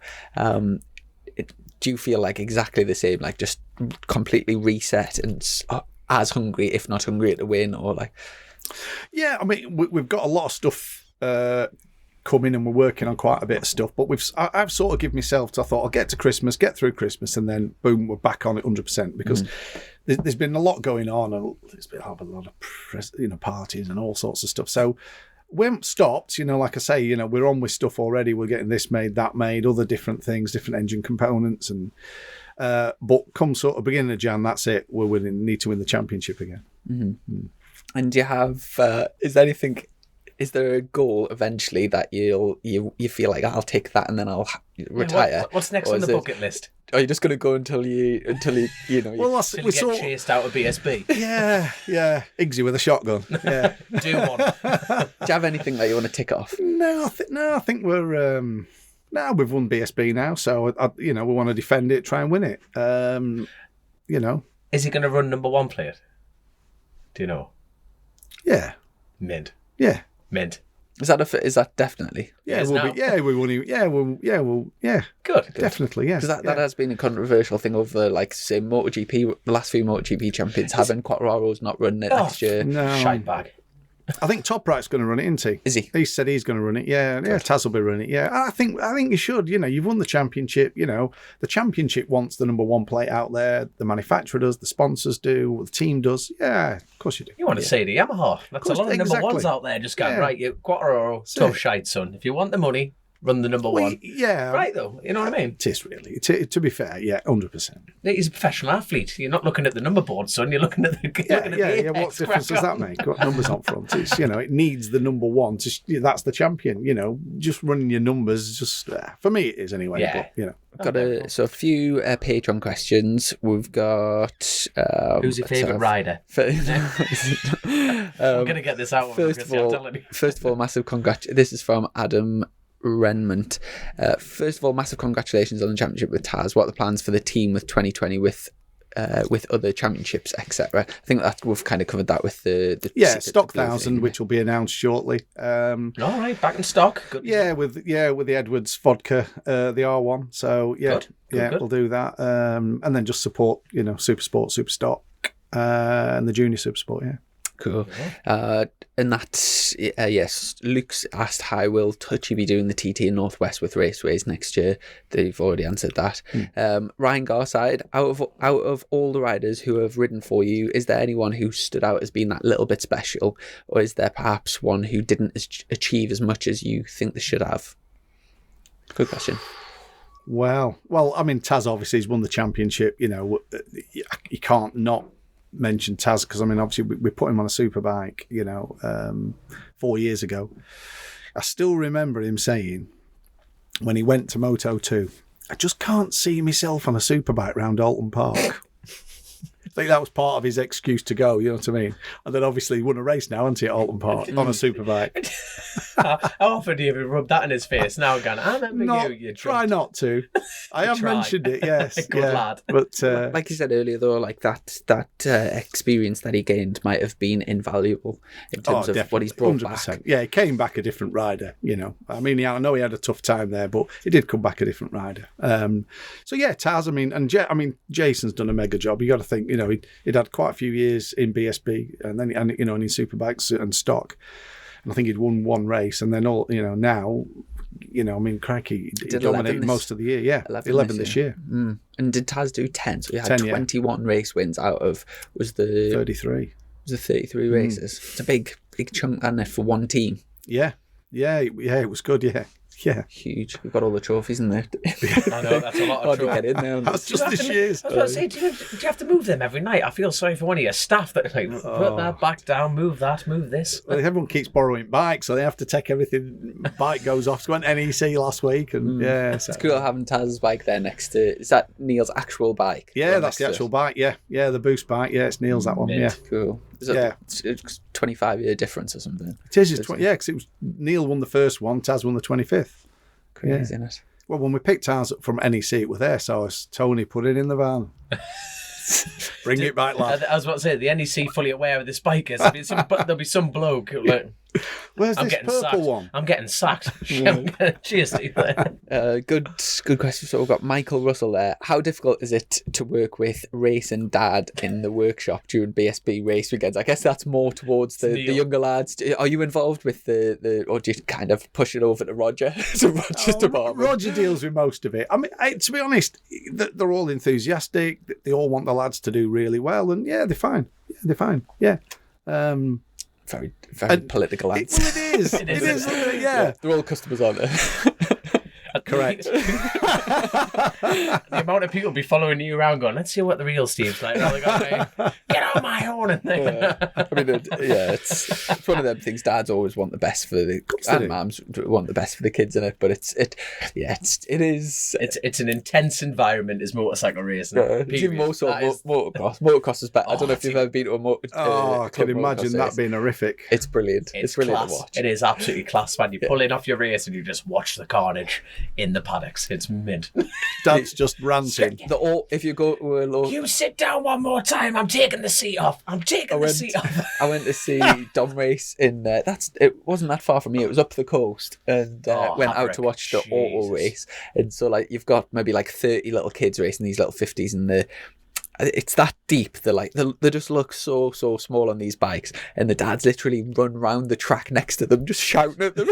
Do you feel like exactly the same? Like just completely reset and as hungry, if not hungrier, to win, or like? Yeah, I mean, we've got a lot of stuff coming, and we're working on quite a bit of stuff. But I've sort of given myself. I thought I'll get to Christmas, get through Christmas, and then boom, we're back on it 100%. Because there's been a lot going on, and there's been a lot of parties and all sorts of stuff. So we haven't stopped. Like I say, we're on with stuff already. We're getting this made, that made, other different things, different engine components, and but come sort of beginning of Jan, that's it. We're need to win the championship again. Mm-hmm. And do you have? Is there a goal eventually that you feel like I'll take that and then I'll retire? What's next on the bucket list? Are you just going to go until you Well, we get chased out of BSB. Yeah. Iggsy with a shotgun. Yeah. Do one. Do you have anything that you want to tick off? No, I think we're we've won BSB now, so we want to defend it, try and win it. Is he going to run number one player? Do you know? Yeah. Mint. Yeah. Mint. Is that definitely? Yeah, we'll be. Yeah, we will. Yeah. Good. Definitely. Yes. Because that has been a controversial thing over, like, say, MotoGP. The last few MotoGP champions having Quartararo's not running it next year. No. Shite bag. I think Top Right's going to run it, isn't he? Is he? He said he's going to run it. Yeah, Taz will be running it. Yeah, I think you should. You've won the championship. The championship wants the number one plate out there. The manufacturer does. The sponsors do. The team does. Yeah, of course you do. You want to see the Yamaha? That's a lot of number ones out there. Just going right. You Quattro, tough shite, son. If you want the money, run the number one. Yeah. Right, though. You know what I mean? It is really. To be fair, yeah, 100%. He's a professional athlete. You're not looking at the number board, son. You're looking at the Yeah. What difference does that make? Got numbers on front. It's, it needs the number one. That's the champion. Just running your numbers. Just for me, it is anyway. Yeah. But, Got a few Patreon questions. We've got who's your favourite rider? I'm gonna get this out. First of all, massive congratulations. This is from Adam Renmont. First of all, massive congratulations on the championship with Taz. What are the plans for the team with 2020 with other championships, etc.? I think that we've kind of covered that with the Stock 1000, which will be announced shortly. All right, back in stock. Good. With the Edwards vodka, the R1. So good. We'll do that, and then just support Super Sport, Super Stock, and the Junior Super Sport. Yeah. Cool. And that's, yes, Luke's asked how will Touchy be doing the TT in Northwest with Raceways next year. They've already answered that. Ryan Garside, out of all the riders who have ridden for you, is there anyone who stood out as being that little bit special? Or is there perhaps one who didn't achieve as much as you think they should have? Good question. Well, I mean, Taz obviously has won the championship. You can't not mention Taz because, I mean, obviously we put him on a superbike 4 years ago. I still remember him saying when he went to Moto 2, I just can't see myself on a superbike round Alton Park. I think that was part of his excuse to go, you know what I mean? And then obviously he won a race now, hasn't he, at Alton Park on a superbike. How often do you ever rub that in his face now again? I remember you try not to. I have mentioned it, yes. Good lad. But like you said earlier, though, like that experience that he gained might have been invaluable in terms of what he's brought 100%. Back. Yeah, he came back a different rider, I mean, I know he had a tough time there, but he did come back a different rider. So yeah, Taz, I mean, Jason's done a mega job. You got to think, he'd had quite a few years in BSB and then and in Superbikes and stock. And I think he'd won one race, and then now, I mean, Craic, he dominated most of the year. Yeah, 11 this year. Mm. And did Taz do 10? So he had 10, 21 race wins out of 33. Was the 33 races? It's a big chunk, isn't it, for one team? Yeah, it was good. Yeah. Huge. We've got all the trophies in there. I know, that's a lot of trophies. Get in there. That's just this year's. I was about to say, do you have to move them every night? I feel sorry for one of your staff that put that back down, move that, move this. Well, everyone keeps borrowing bikes, so they have to take everything. Bike goes off. So went NEC last week, and it's cool having Taz's bike there next to. Is that Neil's actual bike? Yeah, that's the actual bike. Yeah, the boost bike. Yeah, it's Neil's that one. Mint. Yeah, cool. Is that it's 25-year difference or something? It is. Because it was Neil won the first one, Taz won the 25th. Crazy, isn't it? Well, when we picked ours up from NEC, it was there, so Tony put it in the van. Bring it back, lad. I was about to say, the NEC fully aware of this bike is. There'll be some bloke like, where's this purple one? I'm getting sacked. Cheers, Steve. Good question. So we've got Michael Russell there. How difficult is it to work with Race and Dad in the workshop during BSB race weekends? I guess that's more towards the younger lads. Are you involved with the or do you kind of push it over to Roger? Roger's department. Roger deals with most of it. I mean, to be honest, they're all enthusiastic. They all want the lads to do really well, and they're fine. Yeah. Very, very political lads. It is. It is. Yeah. They're all customers, aren't they? Correct. The amount of people be following you around going, let's see what the real Steve's like. Oh, get on my horn and thing. I mean, it's one of them things. Dads always want the best for the and mums want the best for the kids in it, but it is. It's an intense environment. Is motorcycle racing? Motocross is better. I don't know if you've ever been to a I can imagine that being horrific. It's brilliant. It's brilliant class. to watch. It is absolutely class, man. You pull in off your race and you just watch the carnage in the paddocks. It's mint. Dad's just ranting. If you go to a local... You sit down one more time. I'm taking the seat off. I went to see Dom race in it wasn't that far from me. It was up the coast, and went out to watch the auto race. And so you've got maybe 30 little kids racing these little 50s in the it's that deep. They just look so small on these bikes, and the dads literally run round the track next to them, just shouting at them.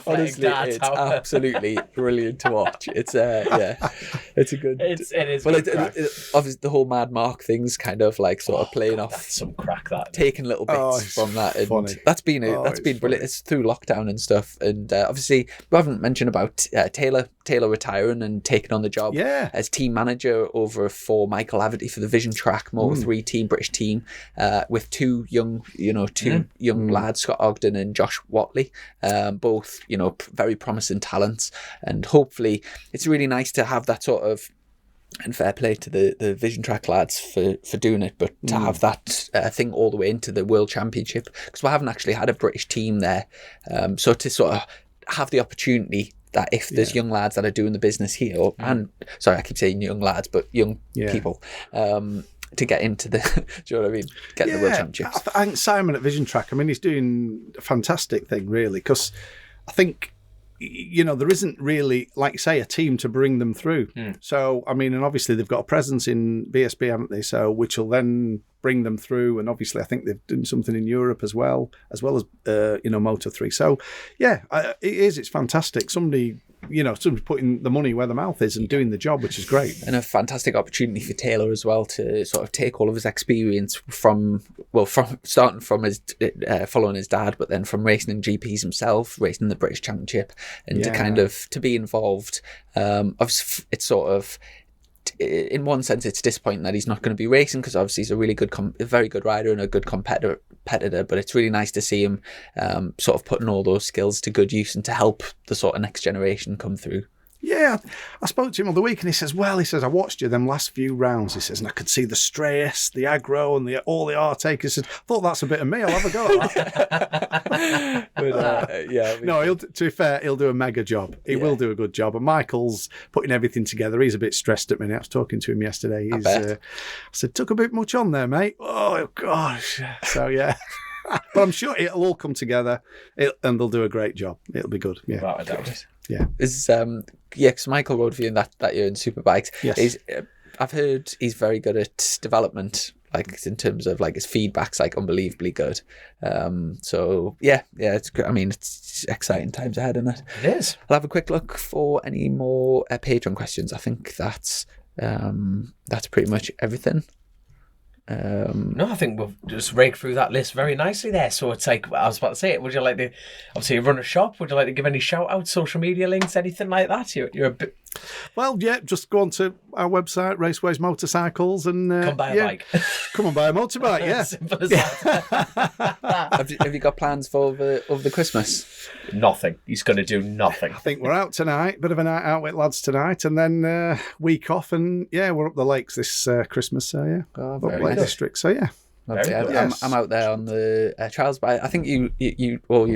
Honestly, it's absolutely brilliant to watch. It's it's a good. It is. Well, good crack. obviously the whole Mad Mark thing's kind of like sort of playing off. That's some crack. That taking little bits from that, and funny. that's been brilliant. Funny. It's through lockdown and stuff, and obviously we haven't mentioned about Taylor retiring and taking on the job as team manager over for Michael Averty for the Vision Track Moto3 team, British team, with two young lads, Scott Ogden and Josh Watley, both very promising talents, and hopefully it's really nice to have that sort of. And fair play to the Vision Track lads for doing it, but to have that thing all the way into the World Championship, because we haven't actually had a British team there, so to sort of have the opportunity that if there's young lads that are doing the business here, and sorry, I keep saying young lads, but young people, to get into the, do you know what I mean? Get the World Championships. I think Simon at Vision Track, I mean, he's doing a fantastic thing, really, because I think, there isn't really, like you say, a team to bring them through. So, I mean, and obviously they've got a presence in BSB, haven't they? So, which will then bring them through. And obviously, I think they've done something in Europe as well as Moto3. So, yeah, it is. It's fantastic. Somebody's putting the money where the mouth is and doing the job, which is great. And a fantastic opportunity for Taylor as well to sort of take all of his experience from starting from his following his dad, but then from racing in GPs himself, racing in the British Championship, and to kind of to be involved. It's sort of, in one sense, it's disappointing that he's not going to be racing, because obviously he's a really good, a very good rider and a good competitor. But it's really nice to see him sort of putting all those skills to good use and to help the sort of next generation come through. Yeah, I spoke to him on the week, and he says, I watched you them last few rounds, he says, and I could see the stress, the aggro, and all the R-take. He said, I thought that's a bit of me, I'll have a go at that. But, no, to be fair, he'll do a mega job. He will do a good job. And Michael's putting everything together. He's a bit stressed at me. I was talking to him yesterday. I said, took a bit much on there, mate. Oh, gosh. So, yeah. But I'm sure it'll all come together, and they'll do a great job. It'll be good. Yeah. Without a doubt. Yeah. Because Michael rode for you that year in Superbikes. Yes. I've heard he's very good at development, like in terms of like his feedback's like unbelievably good. So it's good. I mean, it's exciting times ahead, isn't it? It is. I'll have a quick look for any more Patreon questions. I think that's pretty much everything. No, I think we've just raked through that list very nicely there. So it's like, I was about to say it, would you like to, obviously run a shop, would you like to give any shout outs, social media links, anything like that? You're a bit... Well, yeah, just go on to our website, Raceways Motorcycles, and come buy a bike. Come and buy a motorbike, yeah. Simple as that. Have you got plans for over the Christmas? Nothing. He's going to do nothing. I think we're out tonight, bit of a night out with lads tonight, and then week off, and we're up the lakes this Christmas, so yeah. Oh, up Lake District, so yeah. I'm out there on the trials, but I think you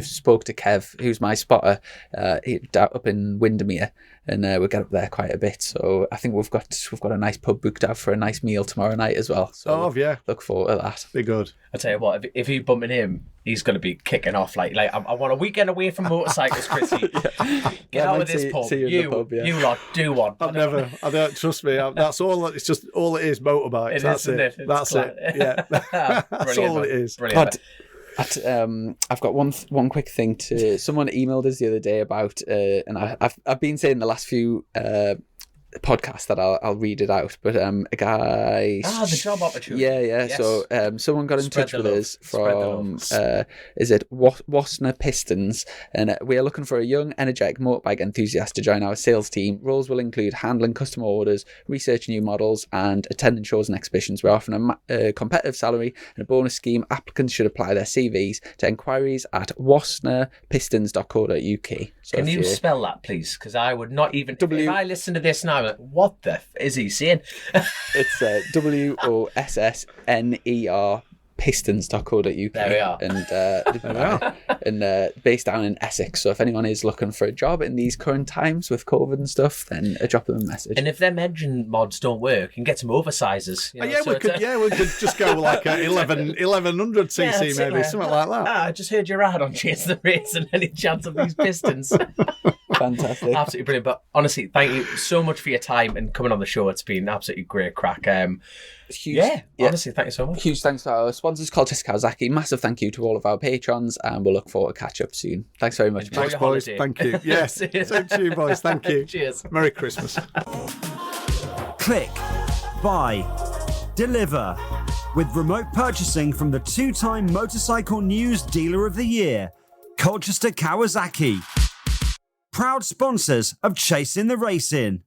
spoke to Kev, who's my spotter, up in Windermere, and we get up there quite a bit. So I think we've got a nice pub booked out for a nice meal tomorrow night as well. So look forward to that. Be good. I tell you what, if you bumping him, he's going to be kicking off like I want a weekend away from motorcycles, Chrissy. Get out of this pub. You lot do one. I don't trust me. That's all. It's just all it is. Motorbikes. That's it. That's it. Yeah. That's all it is. Brilliant. I've got one quick thing to. Someone emailed us the other day about, and I've been saying the last few podcast that I'll read it out, but a guy the job opportunity. Yes. So someone got in touch with us from is it Wasner Pistons, and we are looking for a young energetic motorbike enthusiast to join our sales team. Roles will include handling customer orders, researching new models, and attending shows and exhibitions. We're offering a competitive salary and a bonus scheme. Applicants should apply their CVs to inquiries at wasnerpistons.co.uk. So can you spell that, please? Because I would not even if I listen to this now, what the is he saying? It's WOSSNER pistons.co.uk. There we are. And based down in Essex. So if anyone is looking for a job in these current times with COVID and stuff, then drop them a message. And if them engine mods don't work, you can get some oversizers. You know, we could just go like a 1100 cc maybe, something like that. I just heard your ad on Chase the Race and any chance of these pistons. Fantastic. Absolutely brilliant. But honestly, thank you so much for your time and coming on the show. It's been absolutely great crack. Honestly, thank you so much. Huge thanks to our sponsors, Colchester Kawasaki. Massive thank you to all of our patrons, and we'll look forward to catch up soon. Thanks very much. Thanks, boys. Thank you. Yes, same to you, boys. Thank you. Cheers. Merry Christmas. Click, buy, deliver. With remote purchasing from the 2-time Motorcycle News Dealer of the Year, Colchester Kawasaki. Proud sponsors of Chasing the Racing.